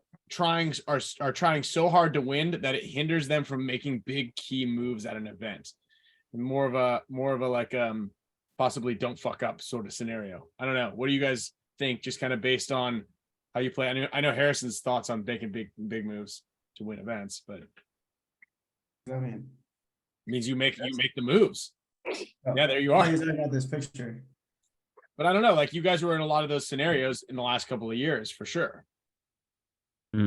are trying so hard to win that it hinders them from making big key moves at an event? More of a like possibly don't fuck up sort of scenario. I don't know. What do you guys think? Just kind of based on how you play. I know Harrison's thoughts on making big moves to win events, but I mean, it means you make the moves. Yeah, there you are. I got this picture. But I don't know. Like you guys were in a lot of those scenarios in the last couple of years, for sure. I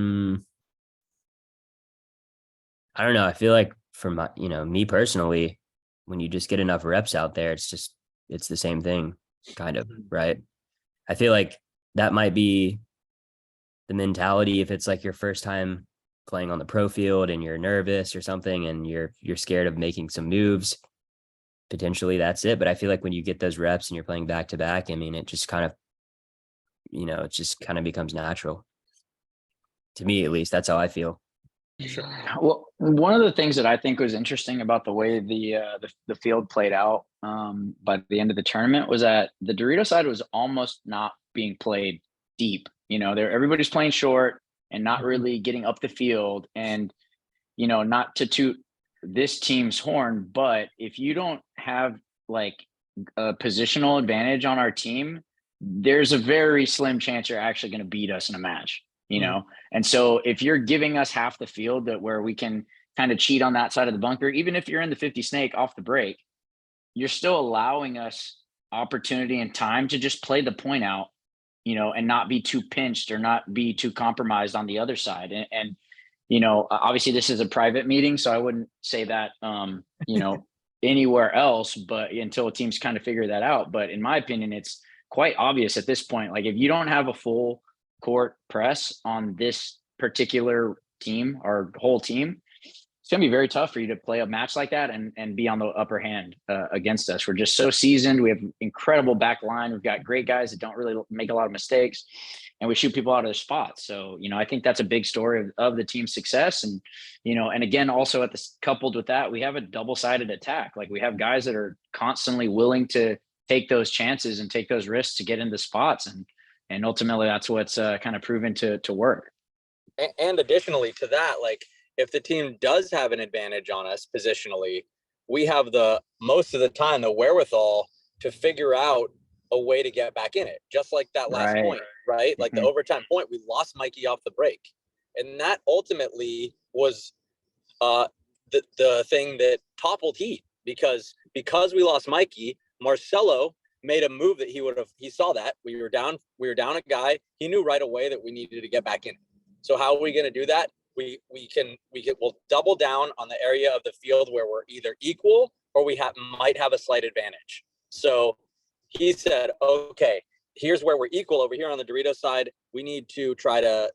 don't know. I feel like for me personally, when you just get enough reps out there, it's the same thing, kind of, right? I feel like that might be the mentality if it's like your first time playing on the pro field and you're nervous or something and you're scared of making some moves. Potentially that's it. But I feel like when you get those reps and you're playing back to back, I mean, it just kind of, it just kind of becomes natural. To me, at least, that's how I feel. Sure. Well, one of the things that I think was interesting about the way the field played out by the end of the tournament was that the Dorito side was almost not being played deep. Everybody's playing short and not really getting up the field. And not to toot this team's horn, but if you don't have like a positional advantage on our team, there's a very slim chance you're actually going to beat us in a match. And so if you're giving us half the field where we can kind of cheat on that side of the bunker, even if you're in the 50 snake off the break, you're still allowing us opportunity and time to just play the point out, and not be too pinched or not be too compromised on the other side. And obviously this is a private meeting, so I wouldn't say that, anywhere else, but until teams kind of figure that out. But in my opinion, it's quite obvious at this point. Like, if you don't have a full court press on this particular team or whole team, it's going to be very tough for you to play a match like that and be on the upper hand against us. We're just so seasoned. We have incredible back line. We've got great guys that don't really make a lot of mistakes, and we shoot people out of their spots. So, I think that's a big story of the team's success. And, and again, also coupled with that, we have a double-sided attack. Like, we have guys that are constantly willing to take those chances and take those risks to get into spots. And ultimately that's what's kind of proven to work. And additionally to that, like, if the team does have an advantage on us positionally, we have most of the time the wherewithal to figure out a way to get back in it. Just like that last point, right? Like the overtime point, we lost Mikey off the break. And that ultimately was the thing that toppled Heat, because we lost Mikey, Marcelo made a move that he saw that we were down a guy. He knew right away that we needed to get back in. So how are we going to do that? We'll double down on the area of the field where we're either equal or we might have a slight advantage. So he said, okay, here's where we're equal over here on the Doritos side. We need to try to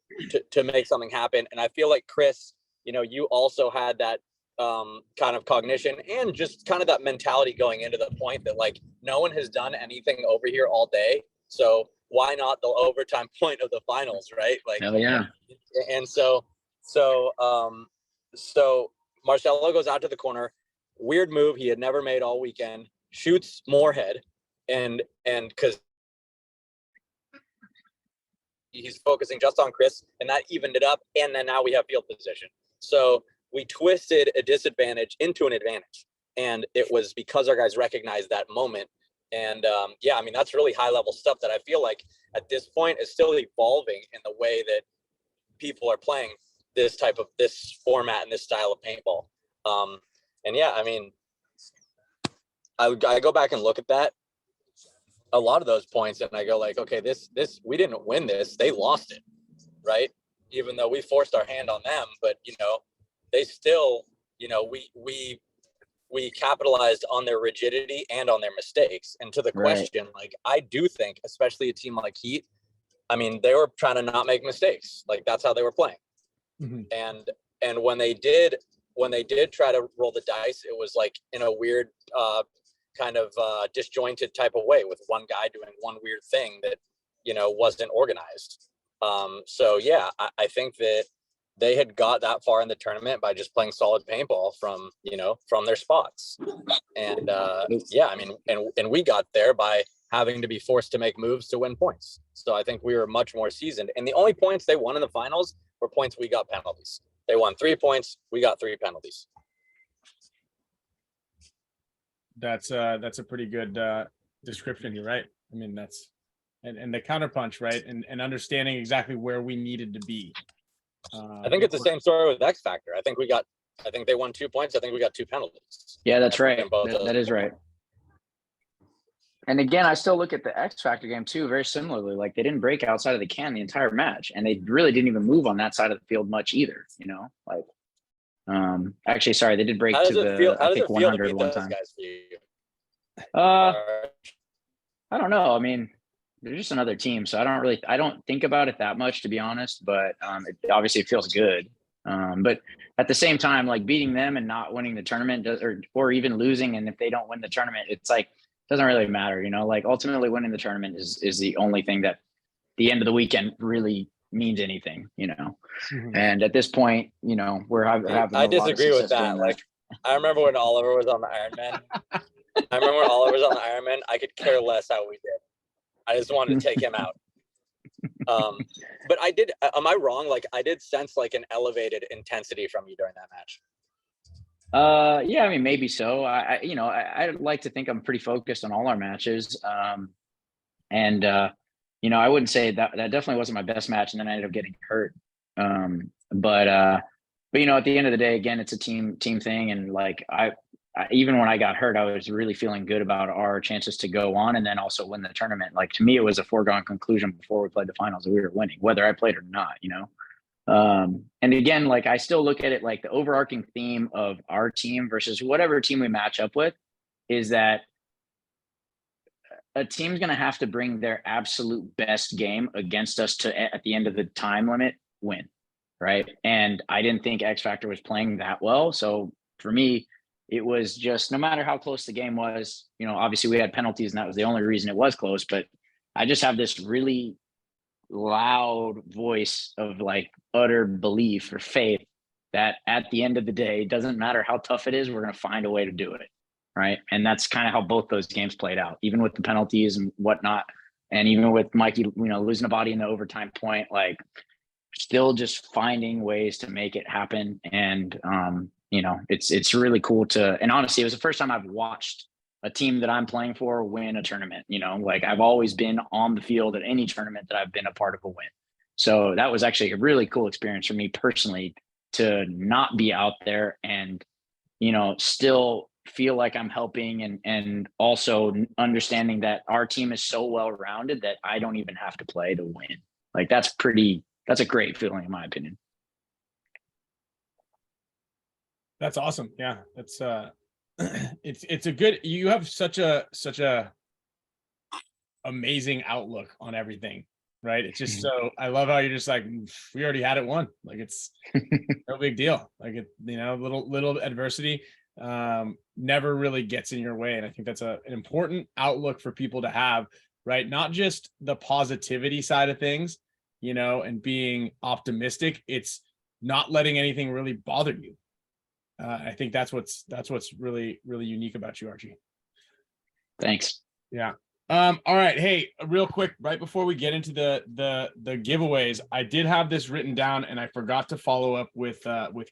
make something happen. And I feel like, Chris, you also had that kind of cognition and just kind of that mentality going into the point that, like, no one has done anything over here all day. So why not the overtime point of the finals, right? Like, hell yeah. And so Marcelo goes out to the corner, weird move he had never made all weekend, shoots Moorhead, and because he's focusing just on Chris, and that evened it up, and then now we have field position. So we twisted a disadvantage into an advantage, and it was because our guys recognized that moment. And that's really high level stuff that I feel like at this point is still evolving in the way that people are playing this format and this style of paintball. I go back and look at that, a lot of those points, and I go like, okay, this we didn't win this, they lost it, right? Even though we forced our hand on them, but they still, we capitalized on their rigidity and on their mistakes. And to the question, like, I do think, especially a team like Heat, they were trying to not make mistakes. Like, that's how they were playing. Mm-hmm. And when they did try to roll the dice, it was like in a weird kind of disjointed type of way, with one guy doing one weird thing that wasn't organized. I think that they had got that far in the tournament by just playing solid paintball from their spots. And and we got there by having to be forced to make moves to win points. So I think we were much more seasoned. And the only points they won in the finals were points we got penalties. They won 3 points, we got 3 penalties. That's a pretty good description. You're right. That's and the counterpunch, right? And understanding exactly where we needed to be. I think it's the same story with X Factor. I think they won 2 points. I think we got 2 penalties. Yeah, that's right. That is right. And again, I still look at the X Factor game too, very similarly. Like, they didn't break outside of the can the entire match, and they really didn't even move on that side of the field much either. Actually, sorry, they did break to the I think 100 one time. I don't know. They're just another team, so I don't think about it that much, to be honest. But it feels good. But at the same time, like, beating them and not winning the tournament, or even losing, and if they don't win the tournament, it's like, doesn't really matter, like, ultimately winning the tournament is the only thing that the end of the weekend really means anything, Mm-hmm. And at this point, we're having I disagree with that. Like, I remember when Oliver was on the Ironman. I could care less how we did. I just wanted to take him out. But I did, am I wrong? Like, I did sense like an elevated intensity from you during that match. Yeah, maybe so. I like to think I'm pretty focused on all our matches. I wouldn't say that definitely wasn't my best match, and then I ended up getting hurt. But at the end of the day, again, it's a team thing. And like, I even when I got hurt, I was really feeling good about our chances to go on and then also win the tournament. Like, to me, it was a foregone conclusion before we played the finals that we were winning, whether I played or not, And again, like I still look at it like the overarching theme of our team versus whatever team we match up with is that a team's going to have to bring their absolute best game against us to, at the end of the time limit, win. Right. And I didn't think X Factor was playing that well. So for me, it was just no matter how close the game was, you know, obviously we had penalties and that was the only reason it was close. But I just have this really loud voice of like utter belief or faith that at the end of the day, it doesn't matter how tough it is, we're going to find a way to do it. Right. And that's kind of how both those games played out, even with the penalties and whatnot. And even with Mikey, you know, losing a body in the overtime point, like still just finding ways to make it happen. And, you know, it's really cool to, and honestly, it was the first time I've watched a team that I'm playing for win a tournament. You know, like I've always been on the field at any tournament that I've been a part of a win. So that was actually a really cool experience for me personally to not be out there and, you know, still feel like I'm helping and also understanding that our team is so well rounded that I don't even have to play to win. Like that's a great feeling in my opinion. That's awesome. Yeah. That's it's a good, you have such a amazing outlook on everything, right? It's just so, I love how you're just like, we already had it won. Like it's no big deal. Like it, you know, little adversity never really gets in your way. And I think that's an important outlook for people to have, right? Not just the positivity side of things, you know, and being optimistic. It's not letting anything really bother you. I think that's what's really unique about you, Archie. Thanks. Yeah. All right. Hey, real quick, right before we get into the giveaways, I did have this written down and I forgot to follow up with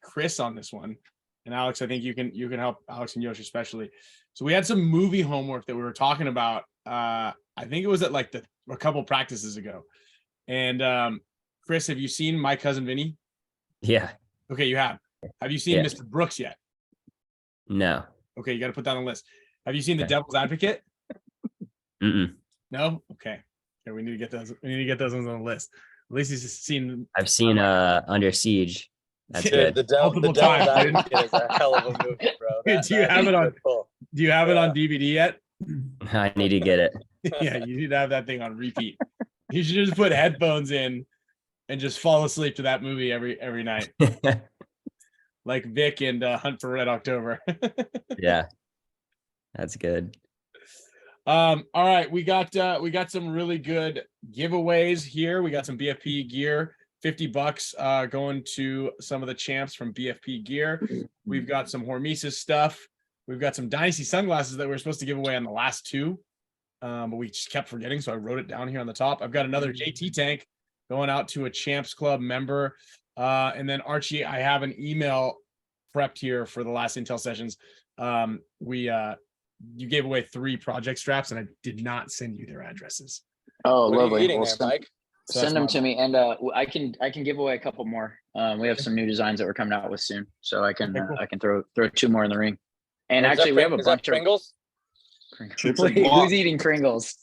Chris on this one. And Alex, I think you can help, Alex and Yosh especially. So we had some movie homework that we were talking about. I think it was at like a couple practices ago. And Chris, have you seen My Cousin Vinny? Yeah. Okay, you have. Have you seen Yeah. Mr. Brooks yet? No. Okay, you got to put that on the list. Have you seen The Okay. Devil's Advocate? Mm-mm. No? Okay. Okay, we need to get those. We need to get those ones on the list. At least he's seen. I've seen Under Siege. That's Dude, good. The Devil's Multiple times, dude. Advocate is a hell of a movie, bro. Dude, do you have it on? Do you have it on DVD yet? I need to get it. Yeah, you need to have that thing on repeat. You should just put headphones in and just fall asleep to that movie every night, like Vic and Hunt for Red October. Yeah, that's good. All right, we got some really good giveaways here. We got some BFP gear, $50 going to some of the champs from BFP gear. We've got some Hormesis stuff. We've got some Dynasty sunglasses that we were supposed to give away on the last two, but we just kept forgetting, so I wrote it down here on the top. I've got another JT tank going out to a Champs Club member, and then Archie, I have an email prepped here for the last Intel sessions. You gave away 3 project straps, and I did not send you their addresses. Oh, What are you lovely. eating Well, there, Mike? So send them that's to me, and I can give away a couple more. We have some new designs that we're coming out with soon, so I can Okay, cool. I can throw 2 more in the ring. And Is that actually, we have a Pring- is that bunch of Pringles? Chips and Who's guac. eating Pringles?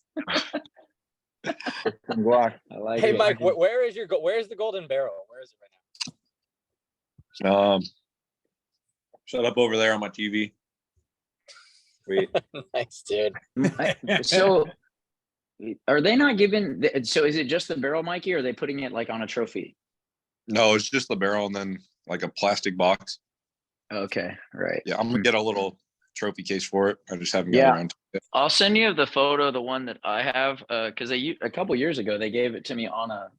Guac. I like Hey, it. Mike, where's the golden barrel? Where is it right now? Shut up over there on my TV. Wait, Nice, dude. So, are they not giving? So, is it just the barrel, Mikey, or are they putting it like on a trophy? No, it's just the barrel and then like a plastic box. Okay, right. Yeah, I'm gonna get a little trophy case for it. I just haven't got Yeah. around to it. I'll send you the photo, the one that I have, because a couple years ago they gave it to me on a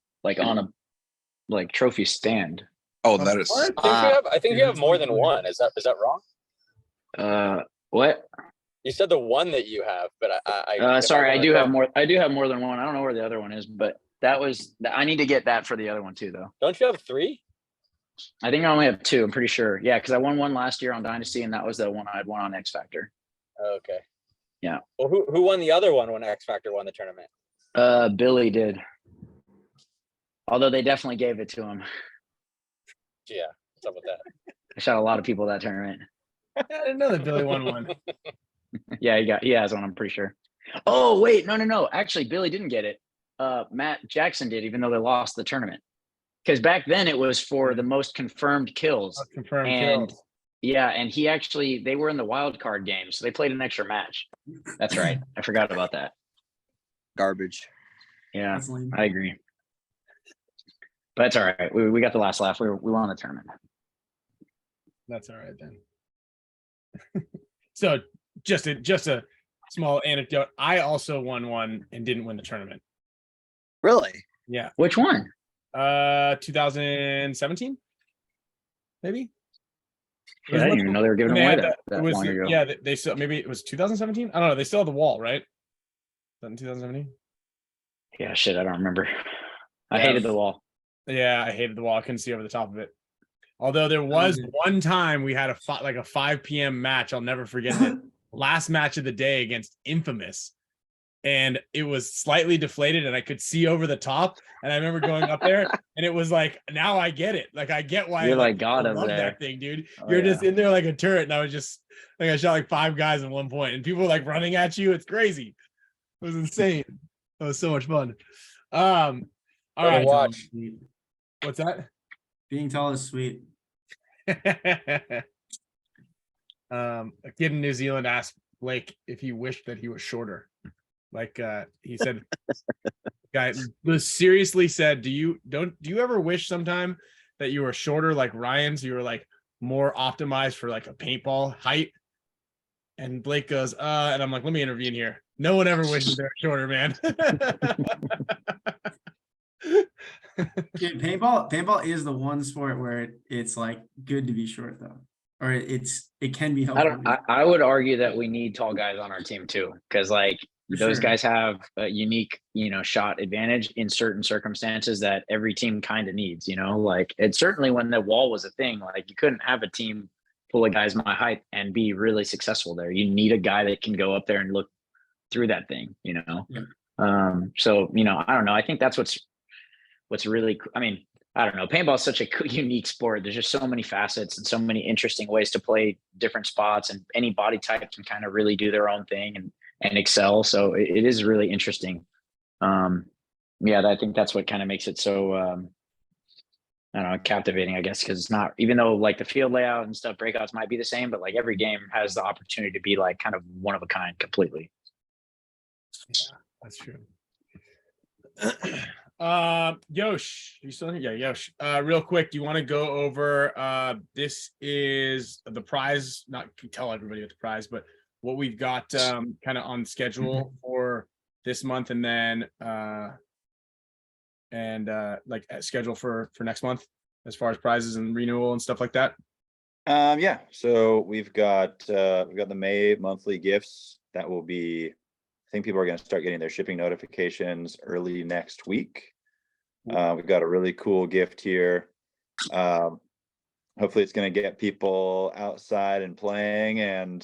trophy stand. Oh, that is What? I think you have more than one. Is that wrong? What? You said the one that you have, but I Sorry, I do have more. I do have more than one. I don't know where the other one is, but I need to get that for the other one too, though. Don't you have 3? I think I only have 2. I'm pretty sure. Yeah, because I won one last year on Dynasty, and that was the one I had won on X Factor. Okay. Yeah. Well, who won the other one when X Factor won the tournament? Billy did. Although they definitely gave it to him. Yeah. What's up with that? I shot a lot of people that tournament. I didn't know that Billy won one. Yeah, he has one, I'm pretty sure. Oh, wait, no. Actually, Billy didn't get it. Matt Jackson did, even though they lost the tournament. because back then it was for the most confirmed kills. Confirmed And kills. yeah, and they were in the wild card game, so they played an extra match. That's right. I forgot about that. Garbage. Yeah, That's lame. I agree. But it's all right. We got the last laugh. We won the tournament. That's all right then. So just a small anecdote. I also won one and didn't win the tournament. Really? Yeah. Which one? 2017, maybe. It was Yeah, I didn't much- even know they were giving when them they away had that it was long ago. yeah, they still, maybe it was 2017. I don't know. They still have the wall, right? Is that in 2017? Yeah, shit, I don't remember. I Yeah. hated the wall. Yeah, I hated the wall. I couldn't see over the top of it. Although there was one time we had a 5 p.m. match. I'll never forget it. Last match of the day against Infamous. And it was slightly deflated and I could see over the top. And I remember going up there and it was like, now I get it. Like I get why You're like like God I over love there. that thing, dude. Oh, You're just yeah. in there like a turret. And I was just like, I shot like 5 guys in one point and people were like running at you. It's crazy. It was insane. It was so much fun. All right. watch. What's that? Being tall is sweet. A kid in New Zealand asked Blake if he wished that he was shorter. Like he said, guy seriously said, do you ever wish sometime that you were shorter like Ryan, so you were like more optimized for like a paintball height? And Blake goes, and I'm like, let me intervene here. No one ever wishes they're shorter, man. Dude, paintball is the one sport where it's like good to be short though, or it can be helpful. I would argue that we need tall guys on our team too, because like For those sure. guys have a unique, shot advantage in certain circumstances that every team kind of needs. Like it's certainly when the wall was a thing, like you couldn't have a team full of guys my height and be really successful there. You need a guy that can go up there and look through that thing. Yeah. So I don't know. I think that's what's really, I don't know. Paintball is such a unique sport. There's just so many facets and so many interesting ways to play different spots, and any body type can kind of really do their own thing and excel. So it is really interesting. I think that's what kind of makes it so, I don't know, captivating, I guess, because it's not, even though like the field layout and stuff, breakouts might be the same, but like every game has the opportunity to be like kind of one of a kind completely. Yeah, that's true. Yosh, you still here? Yeah, Yosh. Real quick, do you want to go over this is the prize, not tell everybody what the prize, but what we've got kind of on schedule for this month, and then like schedule for next month as far as prizes and renewal and stuff like that. Yeah, so we've got the May monthly gifts that will be, I think people are going to start getting their shipping notifications early next week. We've got a really cool gift here. Hopefully it's going to get people outside and playing, and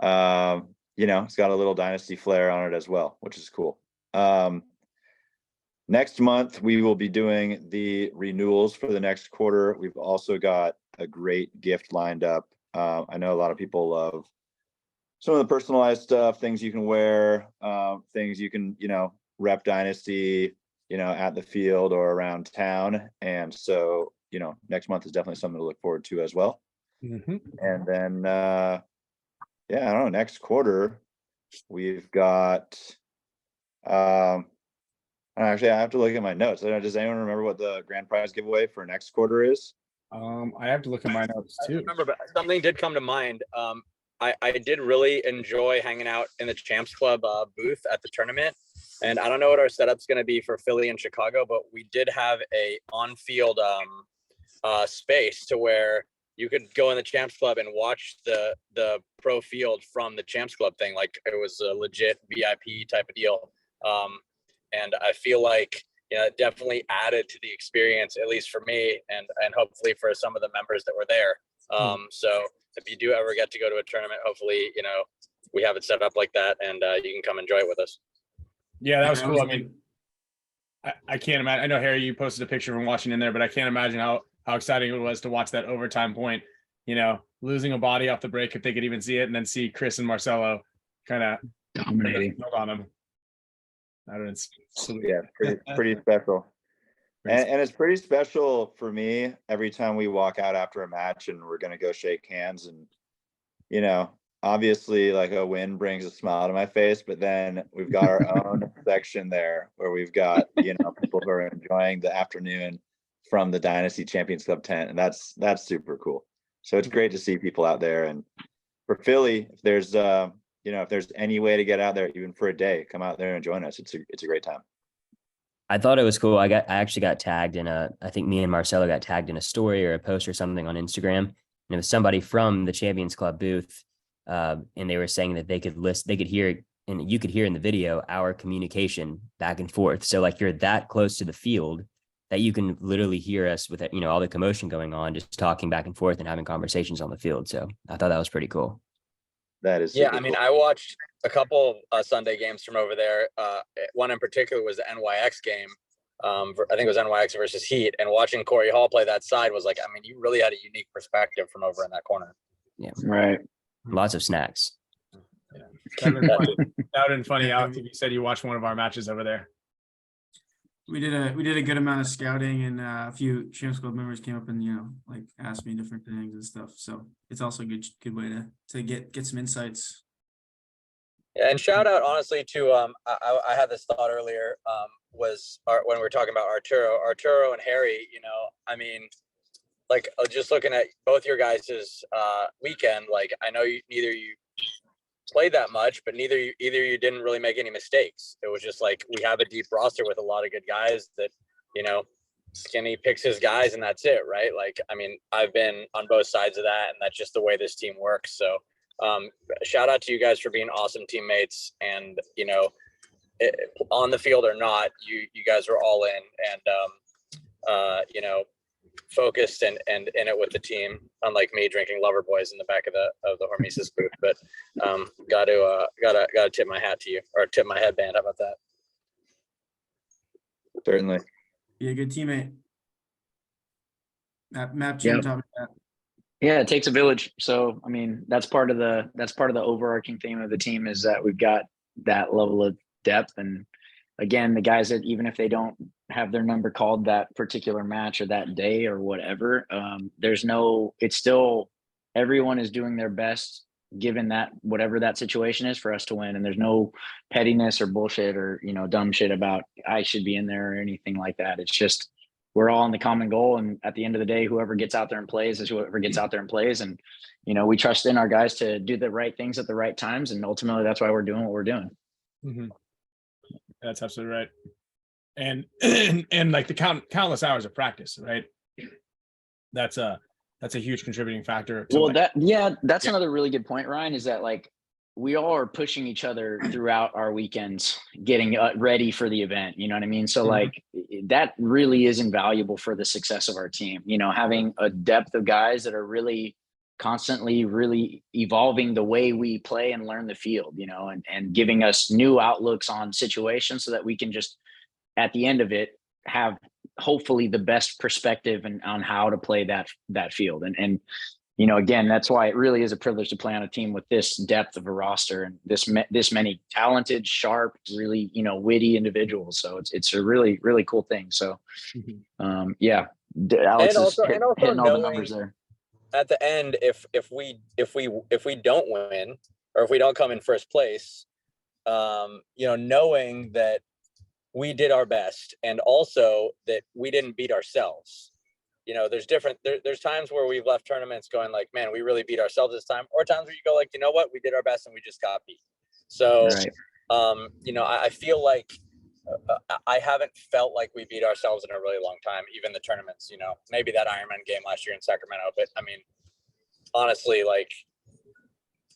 it's got a little dynasty flair on it as well, which is cool. Next month we will be doing the renewals for the next quarter. We've also got a great gift lined up. I know a lot of people love some of the personalized stuff, things you can wear, things you can, rep Dynasty, at the field or around town. And so, next month is definitely something to look forward to as well. Mm-hmm. And then, I don't know, next quarter, we've got, actually, I have to look at my notes. Does anyone remember what the grand prize giveaway for next quarter is? I have to look at my notes I too. remember, but something did come to mind. I did really enjoy hanging out in the Champs Club booth at the tournament. And I don't know what our setup's going to be for Philly and Chicago, but we did have a on-field space to where you could go in the Champs Club and watch the pro field from the Champs Club thing. Like it was a legit VIP type of deal. And I feel like, it definitely added to the experience, at least for me, and hopefully for some of the members that were there. So if you do ever get to go to a tournament, hopefully, we have it set up like that, and you can come enjoy it with us. Yeah, that was cool. I mean, I can't imagine. I know, Harry, you posted a picture from watching in there, but I can't imagine how exciting it was to watch that overtime point, losing a body off the break if they could even see it, and then see Chris and Marcelo kind of Dominating on him. That is sweet. Yeah, pretty special. And it's pretty special for me every time we walk out after a match and we're going to go shake hands. And, you know, obviously like a win brings a smile to my face, but then we've got our own section there where we've got, you know, people who are enjoying the afternoon from the Dynasty Champions Club tent. And that's super cool. So it's great to see people out there. And for Philly, if there's, you know, if there's any way to get out there, even for a day, come out there and join us. It's a great time. I thought it was cool. I actually got tagged in I think me and Marcelo got tagged in a story or a post or something on Instagram. And it was somebody from the Champions Club booth. And they were saying that they could hear, and you could hear in the video, our communication back and forth. So like you're that close to the field that you can literally hear us with, you know, all the commotion going on, just talking back and forth and having conversations on the field. So I thought that was pretty cool. That is I mean, I watched a couple Sunday games from over there. One in particular was the NYX game. I think it was NYX versus Heat, and watching Corey Hall play that side was like, I mean, you really had a unique perspective from over in that corner. Yeah, Right. lots of snacks. Yeah. That would have been funny, Alex, if you said you watched one of our matches over there. We did a good amount of scouting, and a few Champs Club members came up and, you know, like asked me different things and stuff. So it's also a good way to get some insights. Yeah, and shout out honestly to I had this thought earlier, when we were talking about Arturo and Harry. You know, I mean, like just looking at both your guys' weekend, like I know neither you played that much, but either you didn't really make any mistakes. It was just like we have a deep roster with a lot of good guys that, you know, Skinny picks his guys and that's it, right? Like, I mean, I've been on both sides of that, and that's just the way this team works. So shout out to you guys for being awesome teammates, and you know, on the field or not, you guys were all in, and you know, focused and in it with the team, unlike me drinking Lover Boys in the back of the Hormesis booth. But gotta tip my hat to you, or tip my headband. How about that? Certainly. Be a good teammate. Map Jim taught me that. Yeah, it takes a village. So I mean, that's part of the overarching theme of the team, is that we've got that level of depth. And again, the guys that, even if they don't have their number called that particular match or that day or whatever, it's still, everyone is doing their best given that whatever that situation is for us to win. And there's no pettiness or bullshit or, you know, dumb shit about I should be in there or anything like that. It's just, we're all in the common goal. And at the end of the day, whoever gets out there and plays is whoever gets out there and plays. And, you know, we trust in our guys to do the right things at the right times. And ultimately that's why we're doing what we're doing. Mm-hmm. That's absolutely right. And like the countless hours of practice, right? That's a huge contributing factor. Well, that's another really good point, Ryan, is that like we all are pushing each other throughout our weekends, getting ready for the event. You know what I mean? So like that really is invaluable for the success of our team. You know, having a depth of guys that are really constantly really evolving the way we play and learn the field, you know, and giving us new outlooks on situations so that we can just, at the end of it, have hopefully the best perspective on how to play that field. And, you know, again, that's why it really is a privilege to play on a team with this depth of a roster and this many talented, sharp, really, you know, witty individuals. So it's a really, really cool thing. So, yeah, Alex is hitting all the numbers there. At the end, if we don't win, or if we don't come in first place, you know, knowing that we did our best, and also that we didn't beat ourselves. You know, there's times where we've left tournaments going like, man, we really beat ourselves this time, or times where you go like, you know what, we did our best and we just got beat. So, right. You know, I feel like I haven't felt like we beat ourselves in a really long time, even the tournaments, you know, maybe that Ironman game last year in Sacramento. But I mean, honestly, like,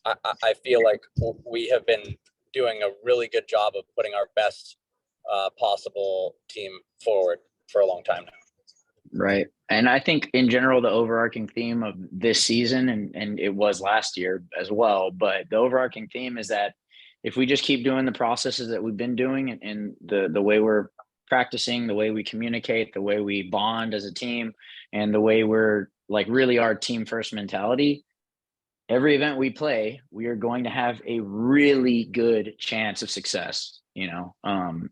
I feel like we have been doing a really good job of putting our best possible team forward for a long time now. Right. And I think in general, the overarching theme of this season, and it was last year as well, but the overarching theme is that if we just keep doing the processes that we've been doing, and the way we're practicing, the way we communicate, the way we bond as a team, and the way we're like really our team first mentality, every event we play, we are going to have a really good chance of success, you know?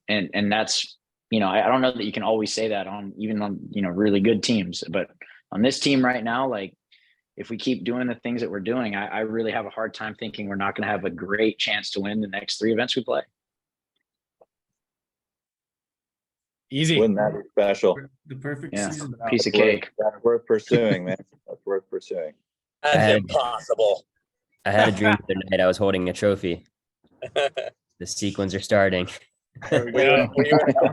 And that's I don't know that you can always say that on really good teams, but on this team right now, like if we keep doing the things that we're doing, I really have a hard time thinking we're not going to have a great chance to win the next 3 events we play. Easy. Wouldn't that be special? The perfect Yeah. season. Piece of cake. That's worth pursuing, man. That's worth pursuing. I That's had- impossible. I had a dream the other night. I was holding a trophy. The sequins are starting. There we Were you, go.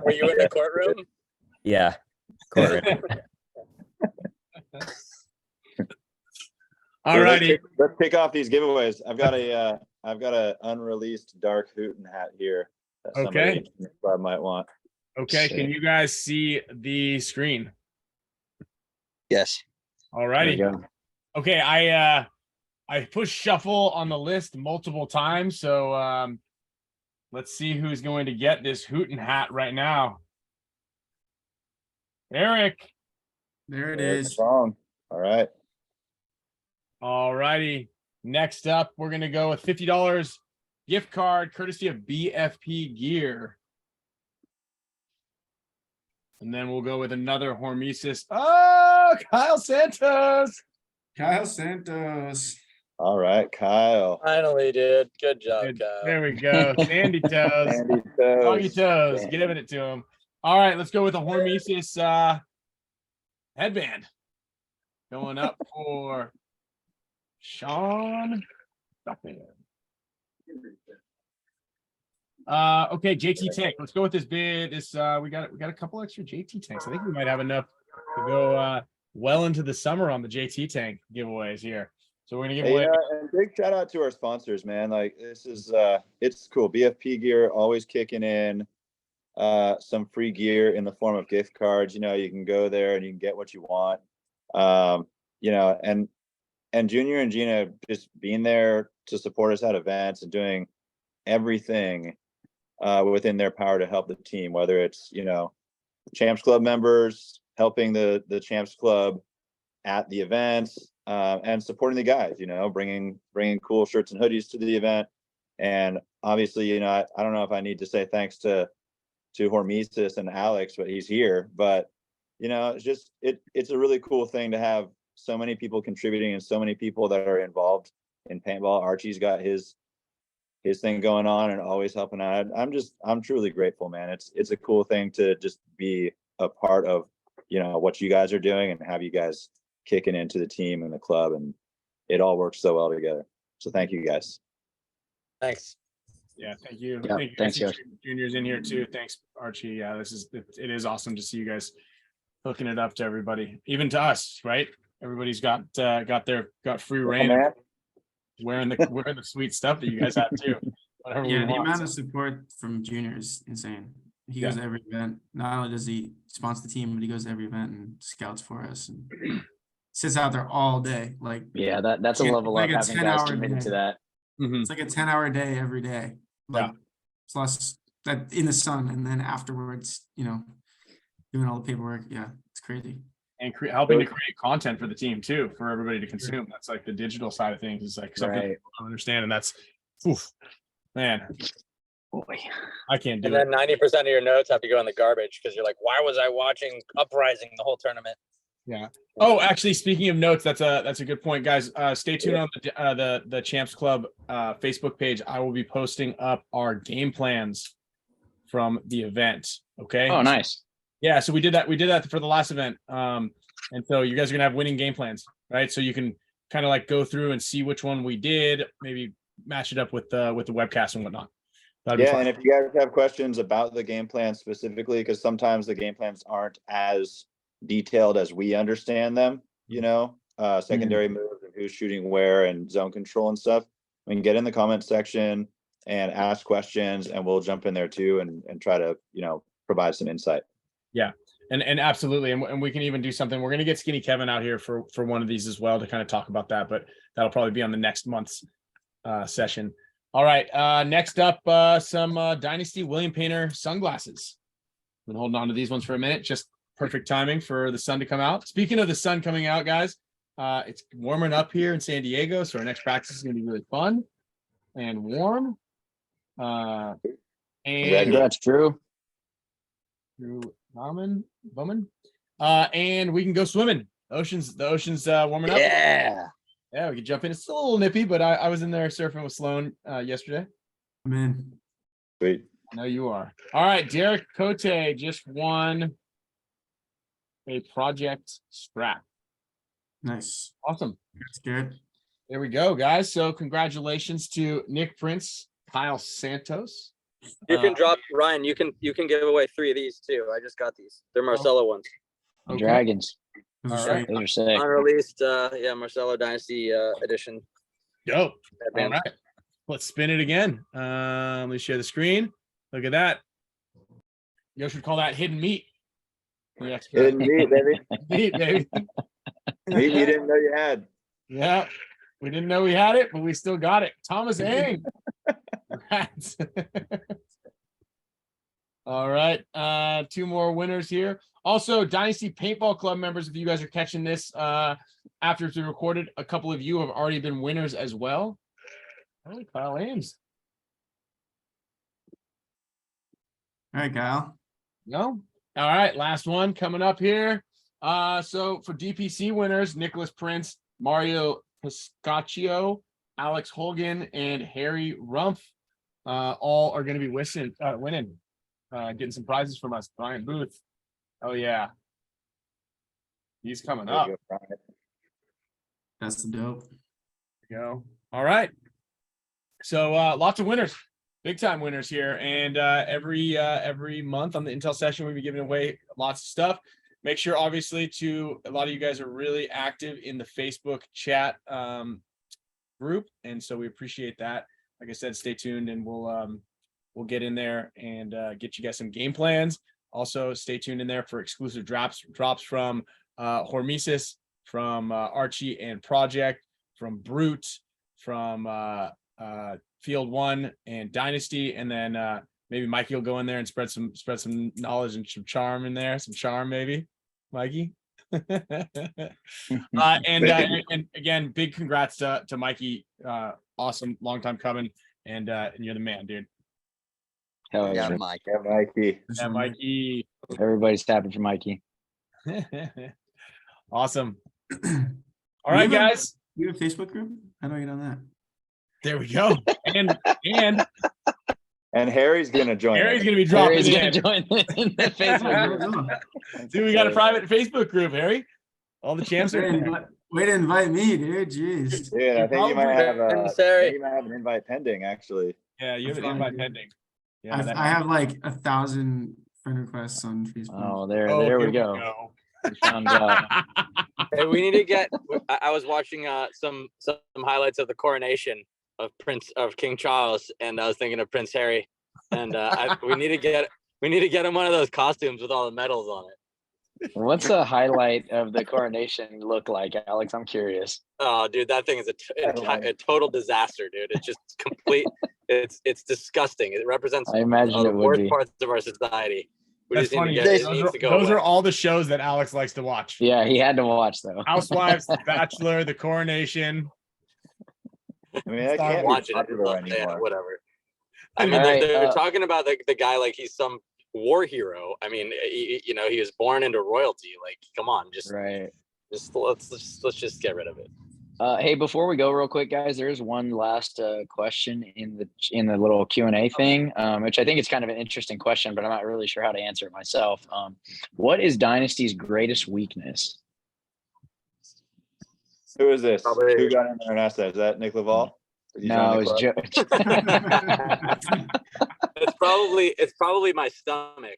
were you in the courtroom? Yeah. Courtroom. All righty. Let's kick off these giveaways. I've got a unreleased dark Hooten hat here that somebody in the club might want. Okay. Can you guys see the screen? Yes. All There we righty. go. Okay. I pushed shuffle on the list multiple times. So let's see who's going to get this Hooten hat right now. Eric. There it There's is. the song. All right. All righty. Next up, we're going to go with $50 gift card courtesy of BFP Gear. And then we'll go with another Hormesis. Oh, Kyle Santos. Kyle Santos. All right, Kyle. Finally, dude. Good job, Good. Kyle. There we go. Sandy Toes. Andy Doggy Toes. Toes. Damn. Giving it to him. All right, let's go with a Hormesis headband. Going up for Sean. Duckman. Okay, JT tank. Let's go with this bid. We got a couple extra JT tanks. I think we might have enough to go well into the summer on the JT tank giveaways here. So we're gonna give Hey, away. and big shout out to our sponsors, man. Like this is it's cool. BFP Gear always kicking in some free gear in the form of gift cards. You can go there and you can get what you want. And Junior and Gina just being there to support us at events and doing everything within their power to help the team, whether it's Champs Club members helping the Champs Club at the events, and supporting the guys, bringing cool shirts and hoodies to the event. And obviously, I don't know if I need to say thanks to Hormesis and Alex, but he's here. But it's a really cool thing to have so many people contributing and so many people that are involved in paintball. Archie's got his thing going on and always helping out. I'm truly grateful, man. It's a cool thing to just be a part of, what you guys are doing and have you guys kicking into the team and the club, and it all works so well together. So thank you guys. Thanks. Yeah, thank you. Yeah, Thank you. thanks, I see guys. Junior's in here too. Thanks, Archie. Yeah, it is awesome to see you guys hooking it up to everybody, even to us, right? Everybody's got free reign, man. wearing the sweet stuff that you guys have too. Whatever we Yeah, the want. amount of support from Junior is insane. He goes to every event. Not only does he sponsor the team, but he goes to every event and scouts for us and sits out there all day. Like Yeah, that's a Yeah, level like up a having guys 10-hour committed day. to that. Mhm. it's like a 10-hour day every day. Like plus that in the sun, and then afterwards, doing all the paperwork. Yeah, it's crazy. And helping to create content for the team too, for everybody to consume. That's like the digital side of things is like something Right. people don't understand, and that's, oof, man, Boy. I can't do And it. then 90% of your notes have to go in the garbage because you're like, why was I watching Uprising the whole tournament? Yeah. Oh, actually, speaking of notes, that's a good point, guys. Stay tuned on the Champs Club Facebook page. I will be posting up our game plans from the event. Okay. Oh, nice. Yeah. So we did that for the last event. And so you guys are gonna have winning game plans, right? So you can kind of like go through and see which one we did, maybe match it up with the webcast and whatnot. That'd be Yeah, fun. and if you guys have questions about the game plan specifically, because sometimes the game plans aren't as detailed as we understand them, secondary moves and who's shooting where and zone control and stuff, we can get in the comment section and ask questions, and we'll jump in there too and try to provide some insight. Yeah, and absolutely, and we can even do something. We're gonna get Skinny Kevin out here for one of these as well to kind of talk about that, but that'll probably be on the next month's session. All right, next up, some Dynasty William Painter sunglasses. Been holding on to these ones for a minute, just perfect timing for the sun to come out. Speaking of the sun coming out, guys, it's warming up here in San Diego, so our next practice is gonna be really fun and warm. And Congrats, Drew. through Bowman. And we can go swimming. The ocean's warming up. Yeah. Yeah, we can jump in. It's still a little nippy, but I was in there surfing with Sloan yesterday. I'm in. Sweet. I know you are. All right, Derek Cote just won a project strap. Nice. Awesome. That's good. There we go, guys. So congratulations to Nick Prince, Kyle Santos. You can drop Ryan. You can give away 3 of these too. I just got these. They're Marcelo ones. Okay. Dragons. Those All are right. sweet. Those are sick. Unreleased, Marcelo Dynasty edition. Dope. All headbands. right. Let's spin it again. Let me share the screen. Look at that. You should call that hidden meat. The expert. Hidden meat, baby. Meat, baby. Meat you didn't know you had. Yeah. We didn't know we had it, but we still got it. Thomas Ang. Congrats. All right. 2 more winners here. Also, Dynasty Paintball Club members, if you guys are catching this after it's been recorded, a couple of you have already been winners as well. Oh, Kyle Ames. All right, Kyle. No. All right. Last one coming up here. So for DPC winners, Nicholas Prince, Mario Piscaccio, Alex Holgan, and Harry Rumpf all are going to be winning, getting some prizes from us. Brian Booth. Oh, yeah. He's coming There you up. go, Brian. That's the dope. There you go. All right. So lots of winners, big time winners here. And every month on the Intel session, we'll be giving away lots of stuff. Make sure, obviously, a lot of you guys are really active in the Facebook chat group. And so we appreciate that. Like I said, stay tuned and we'll get in there and get you guys some game plans. Also, stay tuned in there for exclusive drops from Hormesis, from Archie and Project, from Brute, from Field One and Dynasty, and then maybe Mikey will go in there and spread some knowledge and some charm in there, some charm maybe, Mikey. And again, big congrats to Mikey. Awesome, long time coming, and you're the man, dude. Hell Yeah, yeah. Mike. Yeah, Mikey. Yeah, Mikey. Everybody's happy for Mikey. Awesome. All right, guys. You have a Facebook group? How do I get on that? There we go. And Harry's gonna join. Harry's us. gonna be dropping Harry's in. gonna join in the Facebook group. Dude, we got a private Facebook group, Harry. All the champs are in there. Way to invite me, dude. Jeez. Dude, I think you might have Harry. you might have an invite pending, actually. Yeah, you have an invite pending. Yeah, I have like 1,000 friend requests on Facebook. Oh, there here we go. We found out. Hey, we need to get. I was watching some highlights of the coronation of King Charles, and I was thinking of Prince Harry, and we need to get him one of those costumes with all the medals on it. What's the highlight of the coronation look like, Alex? I'm curious. Oh, dude, that thing is a total disaster, dude. It's just complete. It's disgusting. It represents I imagine the it would worst be. parts of our society. We That's just need to funny. get it needs to go Those away. are all the shows that Alex likes to watch. Yeah, he had to watch though. Housewives, The Bachelor, The Coronation. I mean, that Start can't be watching it. popular Yeah, anymore. whatever. I mean, All right, they're talking about the guy like he's some war hero. I mean, he was born into royalty. Like, come on, Right. let's just get rid of it. Hey, before we go real quick, guys, there is one last question in the little Q&A thing, which I think is kind of an interesting question, but I'm not really sure how to answer it myself. What is Dynasty's greatest weakness? Who is this? Probably- Who got in there and asked that? Is that Nick Laval? Did he join No, the it's club? It's probably my stomach.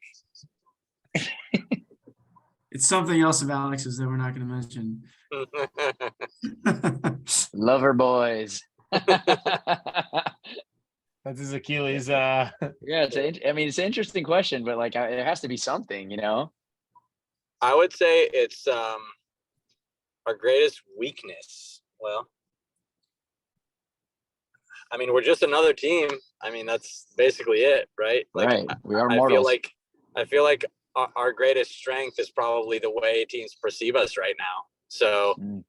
It's something else of Alex's that we're not going to mention. Lover boys. That's his Achilles. Yeah, it's an interesting question, but like it has to be something, you know. I would say it's our greatest weakness. Well, I mean, we're just another team. I mean, that's basically it, right? Like, Right. We are I mortals. feel like our greatest strength is probably the way teams perceive us right now. So Mm.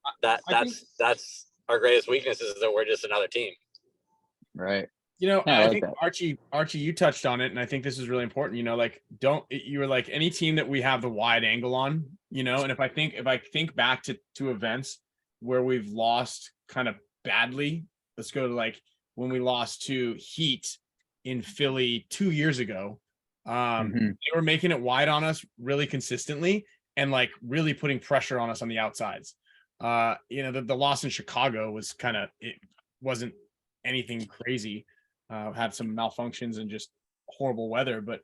that's our greatest weakness is that we're just another team. Right. Yeah, I I like think that. Archie, you touched on it, and I think this is really important. Like, you were like any team that we have the wide angle on, and if I think back to events where we've lost kind of badly, let's go to like when we lost to Heat in Philly 2 years ago. They were making it wide on us really consistently and like really putting pressure on us on the outsides. The loss in Chicago was it wasn't anything crazy. Had some malfunctions and just horrible weather, but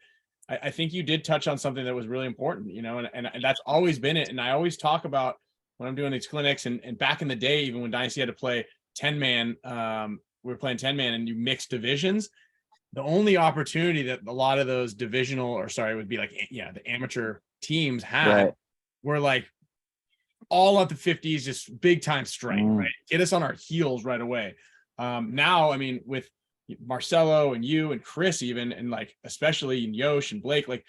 I think you did touch on something that was really important, and that's always been it. And I always talk about when I'm doing these clinics and back in the day, even when Dynasty had to play 10-man, we were playing 10-man and you mixed divisions. The only opportunity that a lot of those it would be like, the amateur teams had were like all at the 50s, just big time strength, right? Get us on our heels right away. Now, I mean, with Marcelo and you and Chris, even, and like, especially in Yosh and Blake, like,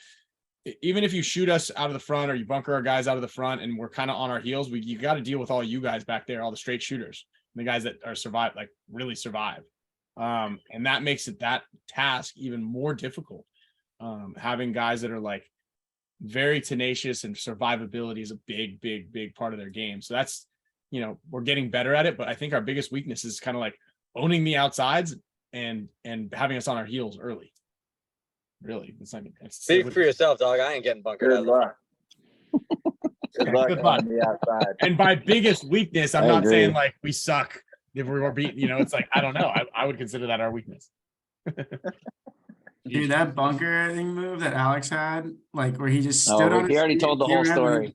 even if you shoot us out of the front or you bunker our guys out of the front and we're kind of on our heels, you got to deal with all you guys back there, all the straight shooters, and the guys that are really survive. And that makes that task even more difficult. Having guys that are like very tenacious, and survivability is a big part of their game. So that's, we're getting better at it, but I think our biggest weakness is kind of like owning the outsides and having us on our heels early. Really, Speak for yourself, dog. I ain't getting bunkered out. Good luck. Good luck on the outside. And by biggest weakness, I'm not saying like we suck if we were beaten. It's like, I don't know. I would consider that our weakness. Dude, that bunkering move that Alex had, like where he just stood on. He already told the whole story.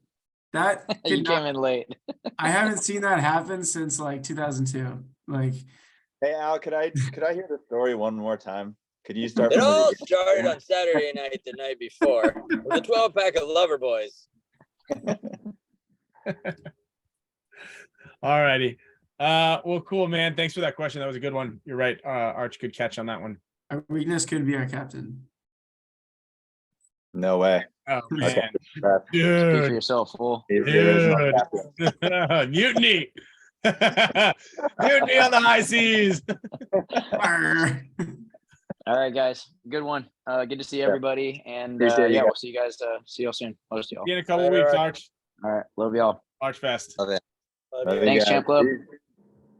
That You came in late. I haven't seen that happen since like 2002. Like, Hey Al, could I hear the story one more time? Could you start? It all started on Saturday night, the night before, with a 12-pack of Lover Boys. All righty. Well, cool, man. Thanks for that question. That was a good one. You're right. Arch, good catch on that one. our weakness could be our captain. No way. Oh man, Okay. Speak for dude, yourself, fool. He's the original dude. captain. Mutiny. Mutiny on the high seas. All right, guys. Good one. Good to see everybody. And Appreciate you we'll guys. see you guys. See you soon. Most of y'all. See you in a couple weeks, Arch. All right. Love y'all. Arch Fest. Love you Thanks, guys. Champ Club.